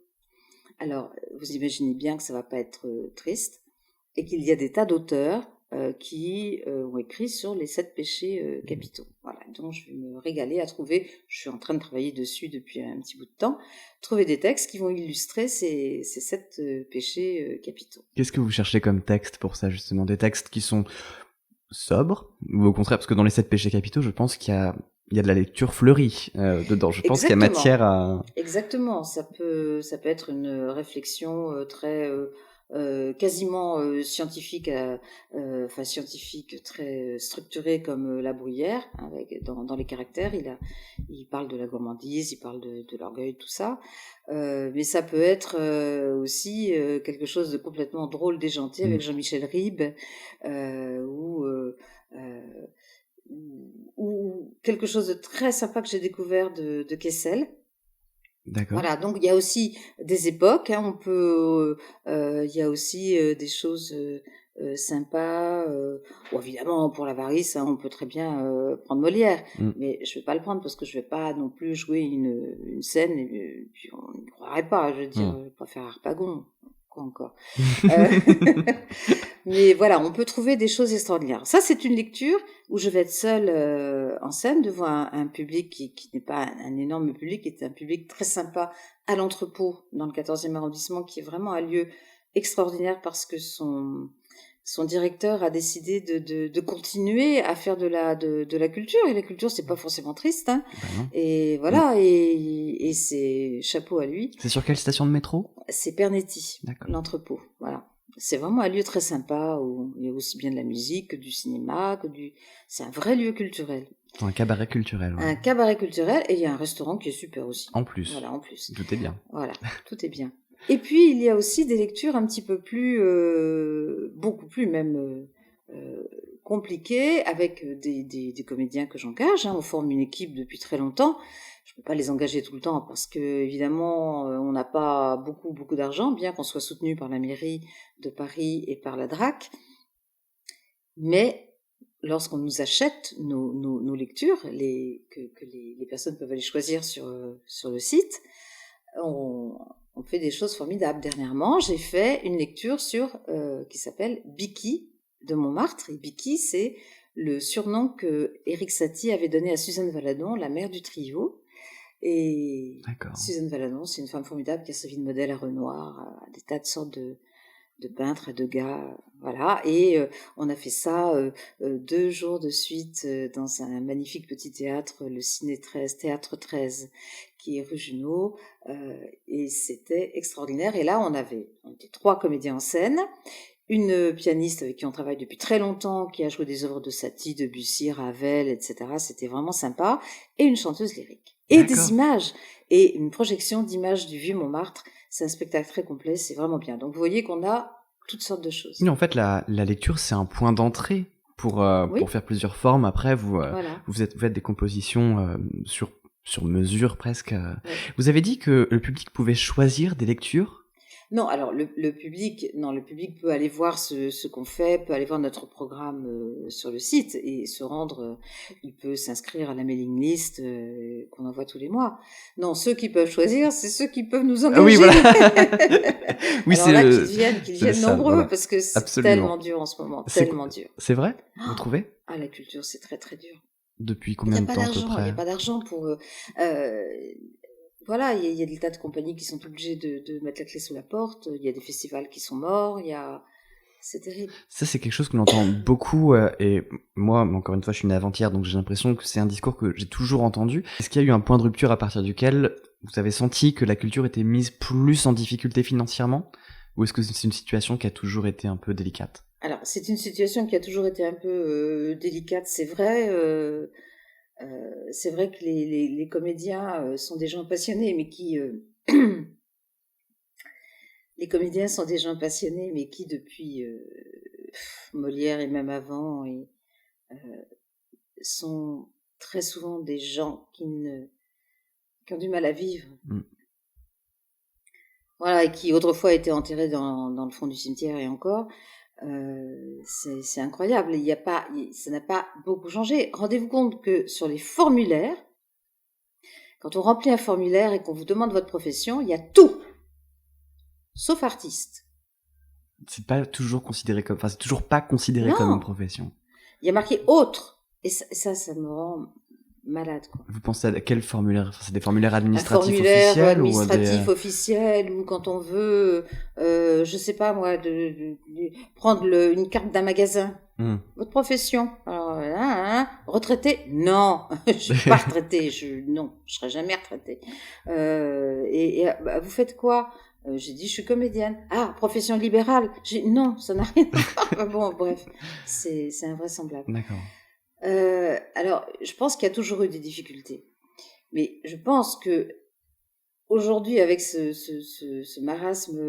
Alors, vous imaginez bien que ça va pas être triste, et qu'il y a des tas d'auteurs qui ont écrit sur les 7 péchés capitaux. Voilà, donc je vais me régaler à trouver, je suis en train de travailler dessus depuis un petit bout de temps, trouver des textes qui vont illustrer ces 7 péchés capitaux. Qu'est-ce que vous cherchez comme texte pour ça, justement? Des textes qui sont sobres, ou au contraire, parce que dans les 7 péchés capitaux, je pense qu'il y a de la lecture fleurie dedans. Je pense qu'il y a matière à... Exactement, ça peut être une réflexion très... quasiment scientifique, très structuré comme La Bruyère, avec dans les caractères. Il parle de la gourmandise, il parle de l'orgueil, tout ça. Mais ça peut être aussi quelque chose de complètement drôle, déjanté, avec Jean-Michel Ribes, ou quelque chose de très sympa que j'ai découvert de Kessel. D'accord. Voilà, donc il y a aussi des époques, hein, il y a aussi des choses sympas. Évidemment, pour l'avarice, hein, on peut très bien prendre Molière, mais je vais pas le prendre parce que je vais pas non plus jouer une scène et puis on n'y croirait pas. Je veux dire, je vais pas faire Harpagon, quoi encore. Mais voilà, on peut trouver des choses extraordinaires. Ça, c'est une lecture où je vais être seule en scène devant un public qui n'est pas un énorme public, qui est un public très sympa à l'entrepôt dans le 14e arrondissement, qui est vraiment un lieu extraordinaire parce que son directeur a décidé de continuer à faire de la culture. Et la culture, c'est pas forcément triste, hein. Et voilà, et c'est chapeau à lui. C'est sur quelle station de métro? C'est Pernetti, l'entrepôt, voilà. C'est vraiment un lieu très sympa où il y a aussi bien de la musique que du cinéma, c'est un vrai lieu culturel. Un cabaret culturel, ouais. Un cabaret culturel, et il y a un restaurant qui est super aussi. En plus. Voilà, en plus. Tout est bien. Voilà, tout est bien. Et puis, il y a aussi des lectures un petit peu plus, beaucoup plus même compliquées, avec des comédiens que j'engage. On forme une équipe depuis très longtemps. Je ne peux pas les engager tout le temps parce que, évidemment, on n'a pas beaucoup d'argent, bien qu'on soit soutenu par la mairie de Paris et par la DRAC. Mais lorsqu'on nous achète nos lectures, que les personnes peuvent aller choisir sur le site, on fait des choses formidables. Dernièrement, j'ai fait une lecture qui s'appelle Biki de Montmartre. Et Biki, c'est le surnom que Éric Satie avait donné à Suzanne Valadon, la mère du trio. Et D'accord. Suzanne Valadon, c'est une femme formidable qui a servi de modèle à Renoir, à des tas de sortes de peintres et de gars, voilà. Et on a fait ça 2 jours de suite dans un magnifique petit théâtre, le Ciné 13, Théâtre 13, qui est rue Junot, et c'était extraordinaire. Et là, on était 3 comédiens en scène, une pianiste avec qui on travaille depuis très longtemps, qui a joué des œuvres de Satie, Debussy, Ravel, etc. C'était vraiment sympa, et une chanteuse lyrique. Et D'accord. des images, et une projection d'images du vieux Montmartre. C'est un spectacle très complet, c'est vraiment bien. Donc vous voyez qu'on a toutes sortes de choses. Oui, en fait, la lecture, c'est un point d'entrée pour faire plusieurs formes. Après, Voilà. vous faites des compositions sur mesure presque. Ouais. Vous avez dit que le public pouvait choisir des lectures? Non, alors le public peut aller voir ce qu'on fait, peut aller voir notre programme sur le site et se rendre. Il peut s'inscrire à la mailing list qu'on envoie tous les mois. Non, ceux qui peuvent choisir, c'est ceux qui peuvent nous engager. Oui, voilà. Oui, alors c'est là, qu'ils viennent ça, nombreux, voilà. parce que c'est Absolument. tellement dur en ce moment, tellement dur. C'est vrai? Vous trouvez? Ah, la culture, c'est très très dur. Depuis combien de temps à peu près? Il n'y a pas d'argent pour. Voilà, il y a des tas de compagnies qui sont obligées de mettre la clé sous la porte. Il y a des festivals qui sont morts. C'est terrible. Ça, c'est quelque chose que l'on entend beaucoup. Et moi, encore une fois, je suis une avant-hier, donc j'ai l'impression que c'est un discours que j'ai toujours entendu. Est-ce qu'il y a eu un point de rupture à partir duquel vous avez senti que la culture était mise plus en difficulté financièrement? Ou est-ce que c'est une situation qui a toujours été un peu délicate? Alors, c'est une situation qui a toujours été un peu délicate, c'est vrai. C'est vrai que les comédiens sont des gens passionnés, mais qui... les comédiens sont des gens passionnés, mais qui, depuis Molière et même avant, sont très souvent des gens qui ont du mal à vivre. Mm. Voilà, et qui autrefois étaient enterrés dans le fond du cimetière et encore. C'est incroyable. Ça n'a pas beaucoup changé. Rendez-vous compte que sur les formulaires, quand on remplit un formulaire et qu'on vous demande votre profession, il y a tout, sauf artiste. C'est pas toujours considéré comme, enfin, c'est toujours pas considéré comme une profession. Il y a marqué autre, et ça me rend malade, quoi. Vous pensez à quel formulaire? Enfin, c'est des formulaires administratifs formulaire officiels administratif officiel, ou quand on veut, je sais pas moi, de prendre une carte d'un magasin. Votre profession? Alors, retraité? Non, je suis pas retraité. Non, je serai jamais retraité. Vous faites quoi? J'ai dit, je suis comédienne. Ah, profession libérale? Non, ça n'a rien à voir. Bon, bref, c'est invraisemblable. D'accord. Alors, je pense qu'il y a toujours eu des difficultés. Mais je pense que aujourd'hui, avec ce marasme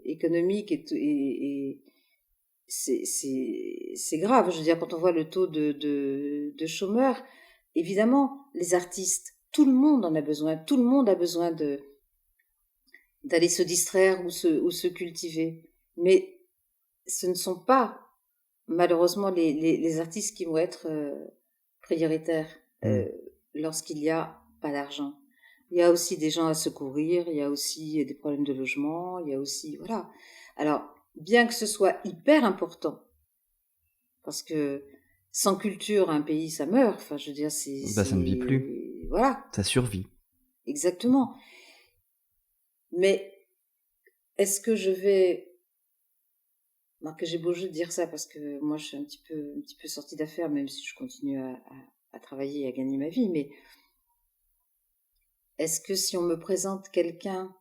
économique et c'est grave. Je veux dire, quand on voit le taux de chômeurs, évidemment, les artistes, tout le monde en a besoin. Tout le monde a besoin d'aller se distraire ou se cultiver. Mais ce ne sont pas, malheureusement, les artistes qui vont être prioritaires lorsqu'il n'y a pas d'argent. Il y a aussi des gens à secourir, il y a aussi des problèmes de logement, il y a aussi... Voilà. Alors, bien que ce soit hyper important, parce que sans culture, un pays, ça meurt. Enfin, je veux dire, ça ne vit plus. Voilà. Ça survit. Exactement. Mais est-ce que je vais... que j'ai beau jeu de dire ça, parce que moi, je suis un petit peu sortie d'affaires, même si je continue à travailler et à gagner ma vie, mais est-ce que si on me présente quelqu'un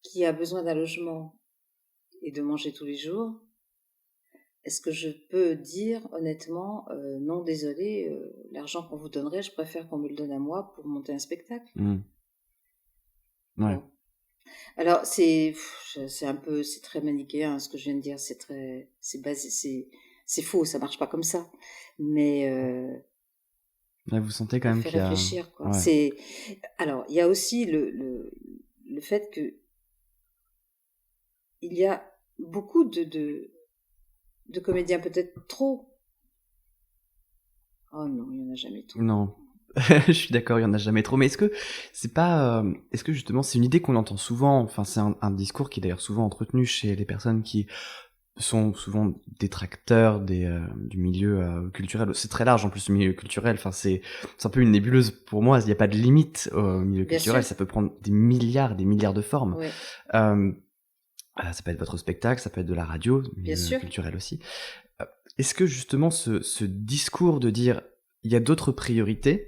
qui a besoin d'un logement et de manger tous les jours, est-ce que je peux dire honnêtement, non, désolé, l'argent qu'on vous donnerait, je préfère qu'on me le donne à moi pour monter un spectacle. Ouais. Bon. Alors, c'est très manichéen ce que je viens de dire, c'est basé, c'est faux, ça marche pas comme ça. Mais Là, vous sentez quand ça même fait qu'il y a. réfléchir, quoi. Ouais. Alors, il y a aussi le fait que il y a beaucoup de comédiens, peut-être trop. Oh non, il y en a jamais trop. Non. Je suis d'accord, il y en a jamais trop. Mais est-ce que c'est pas, est-ce que justement c'est une idée qu'on entend souvent, enfin c'est un discours qui est d'ailleurs souvent entretenu chez les personnes qui sont souvent détracteurs du milieu culturel. C'est très large en plus le milieu culturel. Enfin c'est un peu une nébuleuse pour moi. Il n'y a pas de limite au milieu Bien culturel. sûr. Ça peut prendre des milliards de formes. Oui, Euh, ça peut être votre spectacle, ça peut être de la radio, bien milieu sûr. culturel aussi. Est-ce que justement ce discours de dire il y a d'autres priorités,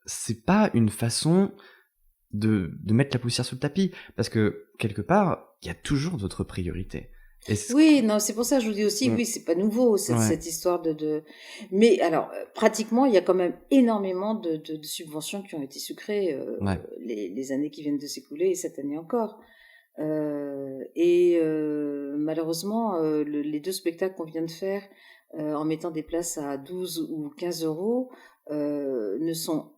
c'est pas une façon de mettre la poussière sous le tapis? Parce que quelque part, il y a toujours d'autres priorités. Oui, non, c'est pour ça que je vous dis aussi, Mm. oui, c'est pas nouveau, Ouais. cette histoire Mais alors, pratiquement, il y a quand même énormément de subventions qui ont été sucrées Ouais. les années qui viennent de s'écouler et cette année encore. Malheureusement, les deux spectacles qu'on vient de faire, en mettant des places à 12 ou 15 euros, ne sont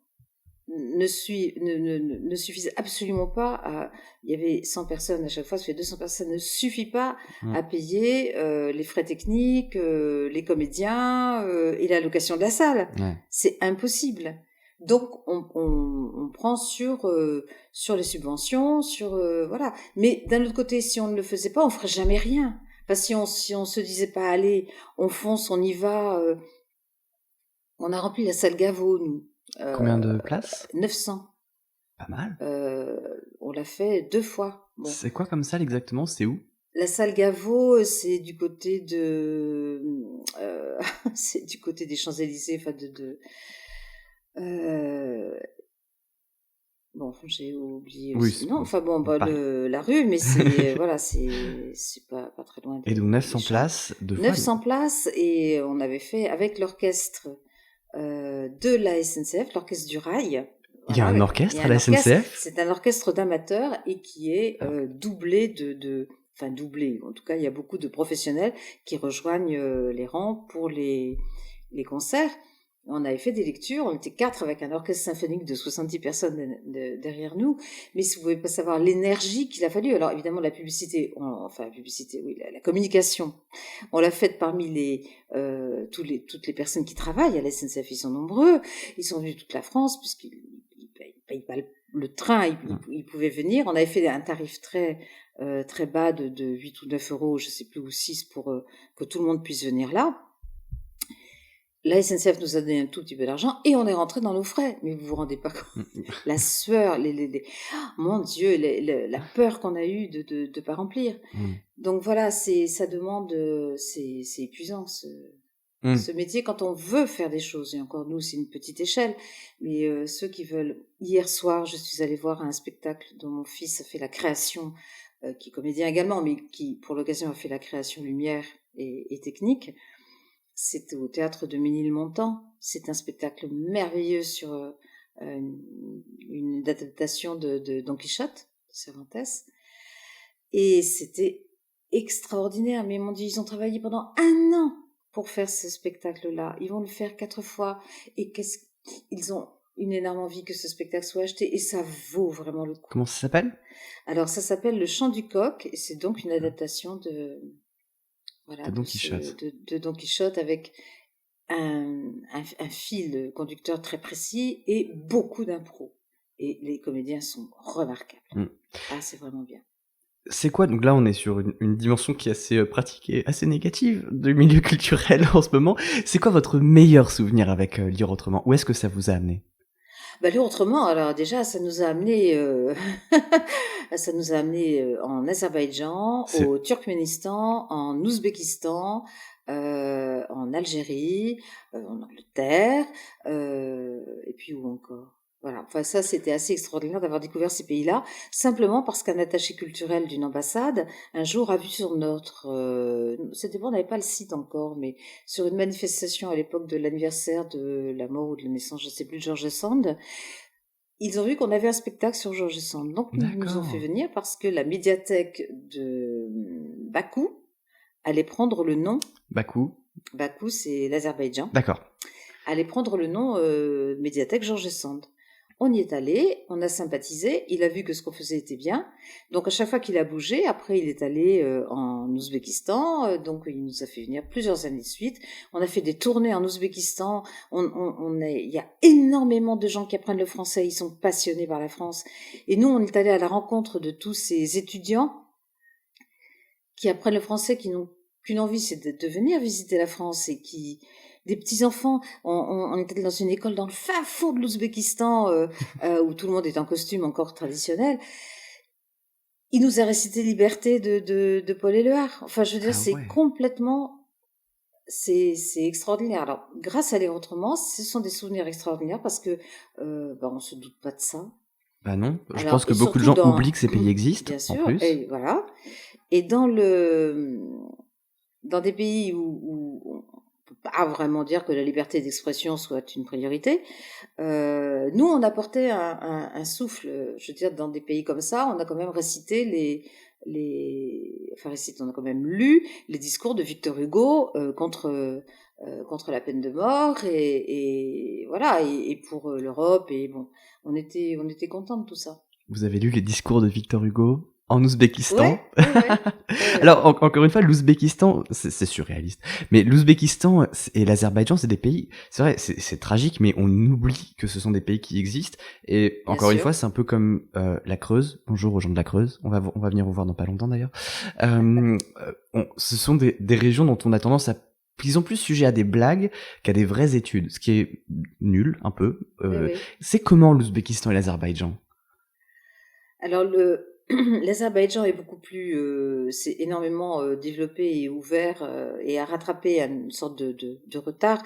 ne suffisent absolument pas à... Il y avait 100 personnes à chaque fois, ça fait 200 personnes, ça ne suffit pas à payer les frais techniques, les comédiens et la location de la salle. Ouais. C'est impossible. Donc, on prend sur les subventions, voilà. Mais d'un autre côté, si on ne le faisait pas, on ferait jamais rien. Parce que si on se disait pas, allez, on fonce, on y va. On a rempli la salle Gaveau, nous. Combien de places? 900. Pas mal. On l'a fait 2 fois. Bon. C'est quoi comme salle exactement? C'est où? La salle Gaveau, c'est du côté c'est du côté des Champs-Élysées, enfin bon, j'ai oublié Oui, aussi. Non, enfin bon, Paris. la rue, mais c'est voilà, c'est pas très loin Et donc 900 des Champs. places, 2 fois. 900 places, et on avait fait avec l'orchestre de la SNCF, l'orchestre du rail. Il y a un Voilà, orchestre à la SNCF? c'est un orchestre d'amateurs et qui est doublé enfin doublé. En tout cas, il y a beaucoup de professionnels qui rejoignent les rangs pour les concerts. On avait fait des lectures, on était 4 avec un orchestre symphonique de 70 personnes derrière nous, mais si vous pouvez pas savoir l'énergie qu'il a fallu. Alors évidemment la publicité, oui, la communication, on l'a faite parmi toutes les personnes qui travaillent à la SNCF, ils sont nombreux, ils sont venus de toute la France puisqu'ils payent pas le train, ils pouvaient venir. On avait fait un tarif très très bas de 8 ou 9 euros, je sais plus, ou 6 pour que tout le monde puisse venir là. La SNCF nous a donné un tout petit peu d'argent et on est rentré dans nos frais. Mais vous vous rendez pas compte. La sueur, mon Dieu, la peur qu'on a eue de pas remplir. Donc voilà, ça demande, c'est épuisant ce métier quand on veut faire des choses. Et encore nous, c'est une petite échelle. Mais ceux qui veulent, hier soir, je suis allée voir un spectacle dont mon fils a fait la création, qui est comédien également, mais qui pour l'occasion a fait la création lumière et technique. C'est au théâtre de Ménilmontant. C'est un spectacle merveilleux sur une adaptation de Don Quichotte, de Cervantes. Et c'était extraordinaire. Mais ils m'ont dit, ils ont travaillé pendant 1 an pour faire ce spectacle-là. Ils vont le faire 4 fois. Et ils ont une énorme envie que ce spectacle soit acheté. Et ça vaut vraiment le coup. Comment ça s'appelle? Alors, ça s'appelle Le Chant du Coq. Et c'est donc une adaptation de Don Quichotte. de Don Quichotte avec un fil conducteur très précis et beaucoup d'impro. Et les comédiens sont remarquables. Ah, c'est vraiment bien. C'est quoi, donc là on est sur une dimension qui est assez pratique et assez négative du milieu culturel en ce moment. C'est quoi votre meilleur souvenir avec Lire Autrement? Où est-ce que ça vous a amené? Lire Autrement, alors déjà ça nous a amené en Azerbaïdjan, au Turkménistan, en Ouzbékistan, en Algérie, en Angleterre, et puis où encore? Voilà, enfin ça, c'était assez extraordinaire d'avoir découvert ces pays-là, simplement parce qu'un attaché culturel d'une ambassade, un jour, a vu sur notre... c'était bon, on n'avait pas le site encore, mais sur une manifestation à l'époque de l'anniversaire de la mort ou de la naissance, je ne sais plus, de George Sand, ils ont vu qu'on avait un spectacle sur George Sand. Donc, ils nous ont fait D'accord. venir parce que la médiathèque de Bakou allait prendre le nom... Bakou. Bakou, c'est l'Azerbaïdjan. D'accord. Allait prendre le nom médiathèque George Sand. On y est allé, on a sympathisé, il a vu que ce qu'on faisait était bien. Donc à chaque fois qu'il a bougé, après il est allé en Ouzbékistan, donc il nous a fait venir plusieurs années de suite. On a fait des tournées en Ouzbékistan, il y a énormément de gens qui apprennent le français, ils sont passionnés par la France. Et nous, on est allé à la rencontre de tous ces étudiants qui apprennent le français, qui n'ont qu'une envie, c'est de venir visiter la France et qui... Des petits-enfants, on était dans une école dans le fin fond de l'Ouzbékistan où tout le monde est en costume encore traditionnel. Il nous a récité Liberté de Paul Éluard. Enfin, je veux dire, Ah c'est ouais. complètement... C'est extraordinaire. Alors, grâce à l'Erre Autrement, ce sont des souvenirs extraordinaires parce que on se doute pas de ça. Bah non, je Alors, pense que et beaucoup de surtout gens oublient que ces pays existent, bien en sûr, plus. et voilà. Et dans des pays où on peut pas vraiment dire que la liberté d'expression soit une priorité, nous, on apportait un souffle. Je veux dire, dans des pays comme ça, on a quand même récité on a quand même lu les discours de Victor Hugo contre la peine de mort et voilà, et pour l'Europe. Et bon, on était contents de tout ça. Vous avez lu les discours de Victor Hugo en Ouzbékistan. Ouais, ouais, ouais, ouais, ouais. Alors, encore une fois, l'Ouzbékistan, c'est surréaliste. Mais l'Ouzbékistan et l'Azerbaïdjan, c'est des pays, c'est vrai, c'est tragique, mais on oublie que ce sont des pays qui existent. Et Bien encore une sûr. fois, c'est un peu comme la Creuse. Bonjour aux gens de la Creuse. On va venir vous voir dans pas longtemps d'ailleurs. Ce sont des régions dont on a tendance à... Ils sont plus sujets à des blagues qu'à des vraies études, ce qui est nul, un peu. Oui, oui. C'est comment l'Ouzbékistan et l'Azerbaïdjan? Alors l'Azerbaïdjan est beaucoup plus, c'est énormément développé et ouvert et a rattrapé une sorte de retard.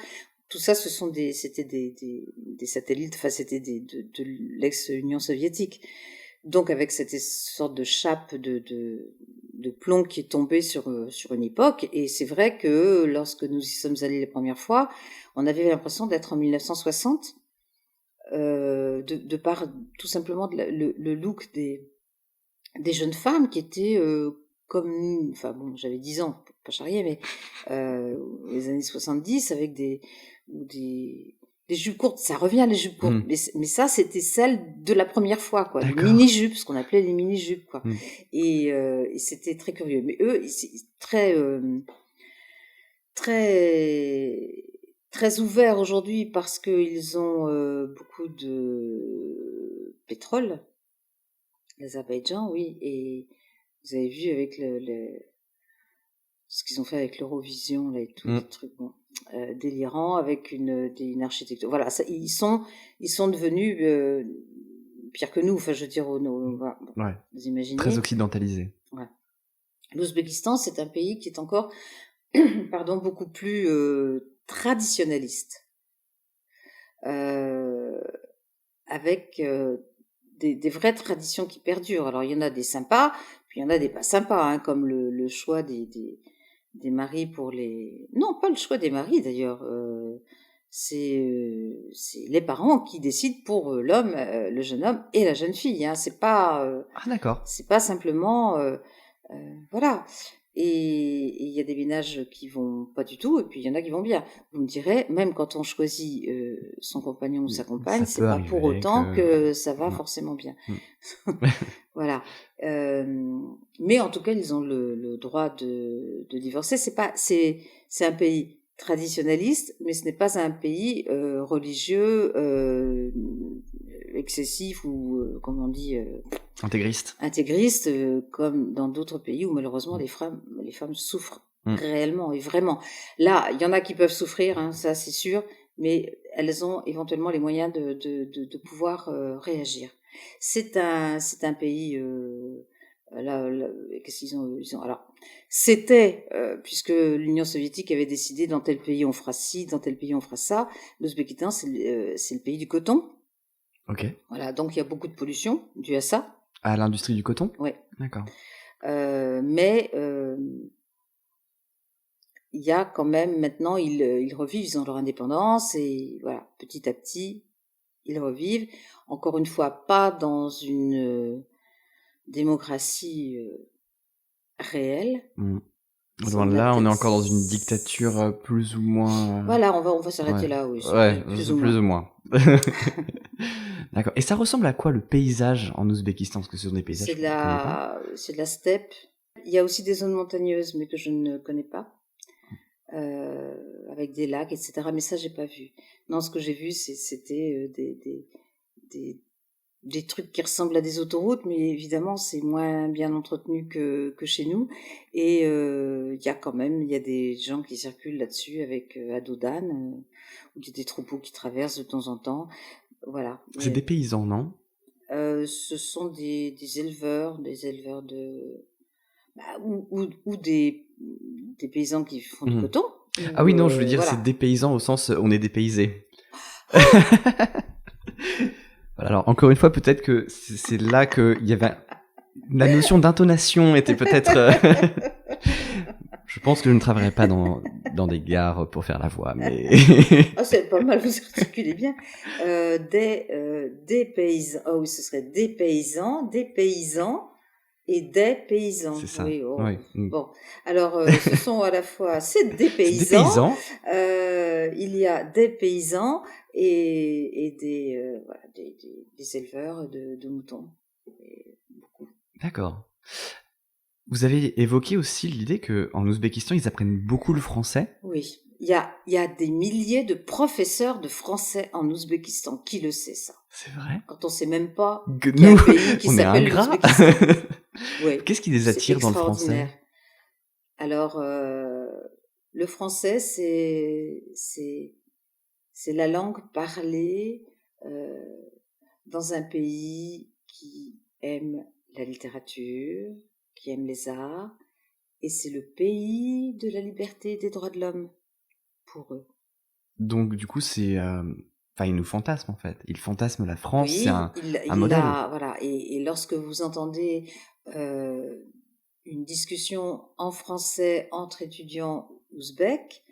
Tout ça, c'était des satellites, enfin c'était de l'ex-Union soviétique. Donc avec cette sorte de chape de plomb qui est tombée sur une époque. Et c'est vrai que lorsque nous y sommes allés les premières fois, on avait l'impression d'être en 1960. De par tout simplement le look des jeunes femmes qui étaient comme nous, enfin bon, j'avais 10 ans, pas charrier, mais les années 70 avec des jupes courtes, ça revient les jupes courtes, mais ça c'était celle de la première fois, quoi, les D'accord. mini-jupes, ce qu'on appelait les mini-jupes, quoi. Et c'était très curieux. Mais eux, c'est très très ouverts aujourd'hui parce qu'ils ont beaucoup de pétrole. L'Azerbaïdjan, oui, et vous avez vu avec ce qu'ils ont fait avec l'Eurovision, là, et tout, des trucs délirants, avec une architecture. Voilà, ça, ils sont devenus pire que nous, enfin, je veux dire, voilà, Ouais. vous imaginez. Très occidentalisé. Ouais. L'Ouzbékistan, c'est un pays qui est encore, pardon, beaucoup plus traditionnaliste, avec des vraies traditions qui perdurent. Alors, il y en a des sympas, puis il y en a des pas sympas, hein, comme le choix des maris pour les... Non, pas le choix des maris, d'ailleurs. C'est les parents qui décident pour l'homme, le jeune homme et la jeune fille. Hein. Ah d'accord. C'est pas simplement... voilà. Et il y a des ménages qui vont pas du tout, et puis il y en a qui vont bien. Vous me direz, même quand on choisit son compagnon ou sa compagne, c'est pas pour autant que ça va forcément bien. Voilà. Mais en tout cas, ils ont le droit de divorcer. C'est un pays traditionnaliste, mais ce n'est pas un pays religieux excessif ou, comme on dit, intégriste, comme dans d'autres pays où malheureusement les femmes souffrent réellement et vraiment. Là, il y en a qui peuvent souffrir, hein, ça c'est sûr, mais elles ont éventuellement les moyens de pouvoir réagir. C'est un pays qu'est-ce qu'ils ont alors c'était puisque l'Union soviétique avait décidé dans tel pays on fera ci, dans tel pays on fera ça. L'Ouzbékistan c'est le pays du coton. Ok. Voilà, donc il y a beaucoup de pollution due à ça. À l'industrie du coton? Ouais. D'accord. Mais il y a quand même maintenant, ils revivent, ils ont leur indépendance et voilà, petit à petit, ils revivent. Encore une fois, pas dans une démocratie réelle. Loin de là, on est encore dans une dictature plus ou moins. Voilà, on va s'arrêter là, oui. Plus ou moins. D'accord. Et ça ressemble à quoi le paysage en Ouzbékistan? Parce que ce sont des paysages. C'est de la steppe. Il y a aussi des zones montagneuses, mais que je ne connais pas, avec des lacs, etc. Mais ça, j'ai pas vu. Non, ce que j'ai vu, c'était des trucs qui ressemblent à des autoroutes, mais évidemment, c'est moins bien entretenu que chez nous. Et il y a des gens qui circulent là-dessus avec à dos d'âne, où il y a des troupeaux qui traversent de temps en temps. Voilà. C'est des paysans, non? Ce sont des éleveurs de ou des paysans qui font du coton. Ah oui, non, je veux dire, voilà. C'est des paysans au sens on est dépaysés. Alors, encore une fois, peut-être que c'est là qu'il y avait... La notion d'intonation était peut-être... Je pense que je ne travaillerai pas dans des gares pour faire la voix, mais... C'est pas mal, vous articulez bien. Des paysans... Oh oui, ce serait des paysans et des paysans. C'est ça, oui. Oui. Bon, alors, ce sont à la fois... C'est des paysans. Il y a des paysans et des éleveurs de moutons. Beaucoup. D'accord. Vous avez évoqué aussi l'idée qu'en Ouzbékistan, ils apprennent beaucoup le français? Oui. Il y a des milliers de professeurs de français en Ouzbékistan. Qui le sait, ça? C'est vrai? Quand on sait même pas qu'il y a un pays qui s'appelle l'Ouzbékistan. Oui. Qu'est-ce qui les attire dans le français? Alors, le français, c'est la langue parlée dans un pays qui aime la littérature, qui aime les arts, et c'est le pays de la liberté et des droits de l'homme pour eux. Donc du coup, c'est... ils nous fantasment en fait. Ils fantasment la France, oui, c'est un modèle. Voilà. Et lorsque vous entendez une discussion en français entre étudiants ouzbeks,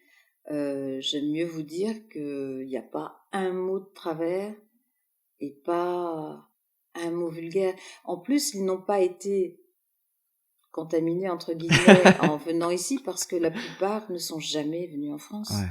j'aime mieux vous dire qu'il n'y a pas un mot de travers et pas un mot vulgaire. En plus, ils n'ont pas été contaminés, entre guillemets, en venant ici, parce que la plupart ne sont jamais venus en France. Ouais.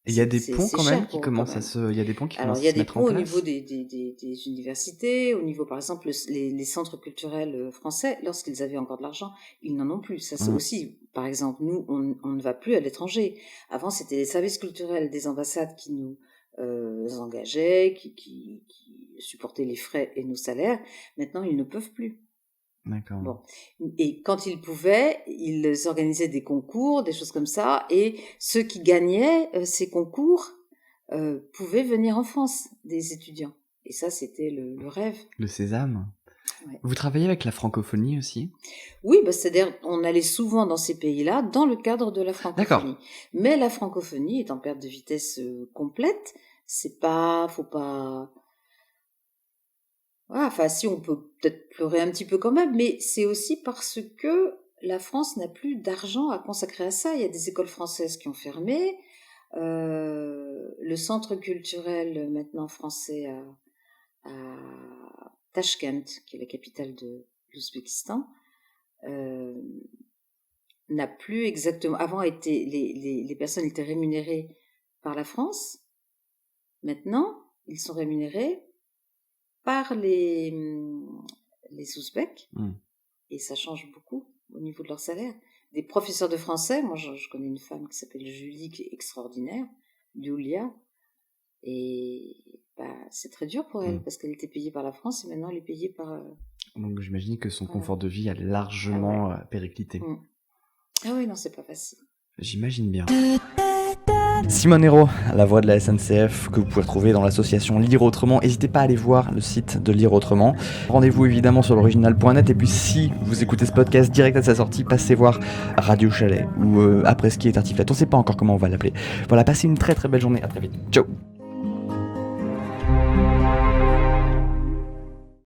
Et il y a des ponts quand même qui commencent à se... Il y a des ponts qui commencent à se mettre en place. Alors, il y a des ponts au niveau des universités, au niveau, par exemple, les centres culturels français, lorsqu'ils avaient encore de l'argent, ils n'en ont plus. Ça, c'est aussi, par exemple, nous, on ne va plus à l'étranger. Avant, c'était les services culturels des ambassades qui nous engageaient, qui supportaient les frais et nos salaires. Maintenant, ils ne peuvent plus. D'accord. Bon. Et quand ils pouvaient, ils organisaient des concours, des choses comme ça, et ceux qui gagnaient ces concours pouvaient venir en France, des étudiants. Et ça, c'était le rêve. Le sésame. Ouais. Vous travaillez avec la francophonie aussi? Oui, c'est-à-dire on allait souvent dans ces pays-là dans le cadre de la francophonie. D'accord. Mais la francophonie est en perte de vitesse complète. Faut pas... Enfin, si, on peut peut-être pleurer un petit peu quand même, mais c'est aussi parce que la France n'a plus d'argent à consacrer à ça. Il y a des écoles françaises qui ont fermé. Le centre culturel maintenant français à Tachkent, qui est la capitale de l'Ouzbékistan, n'a plus exactement... Avant, les personnes étaient rémunérées par la France. Maintenant, ils sont rémunérés par les Ouzbeks, et ça change beaucoup au niveau de leur salaire. Des professeurs de français, moi je connais une femme qui s'appelle Julie, qui est extraordinaire, Yulia, et c'est très dur pour elle, parce qu'elle était payée par la France, et maintenant elle est payée par... Donc j'imagine que son confort de vie a largement périclité. Ah oui, non, c'est pas facile. J'imagine bien. Simone Hérault, la voix de la SNCF, que vous pouvez retrouver dans l'association Lire Autrement. N'hésitez pas à aller voir le site de Lire Autrement. Rendez-vous évidemment sur l'original.net. Et puis si vous écoutez ce podcast direct à sa sortie, passez voir Radio Chalet ou Après Ski et Tartiflette. On ne sait pas encore comment on va l'appeler. Voilà, passez une très très belle journée. À très vite. Ciao.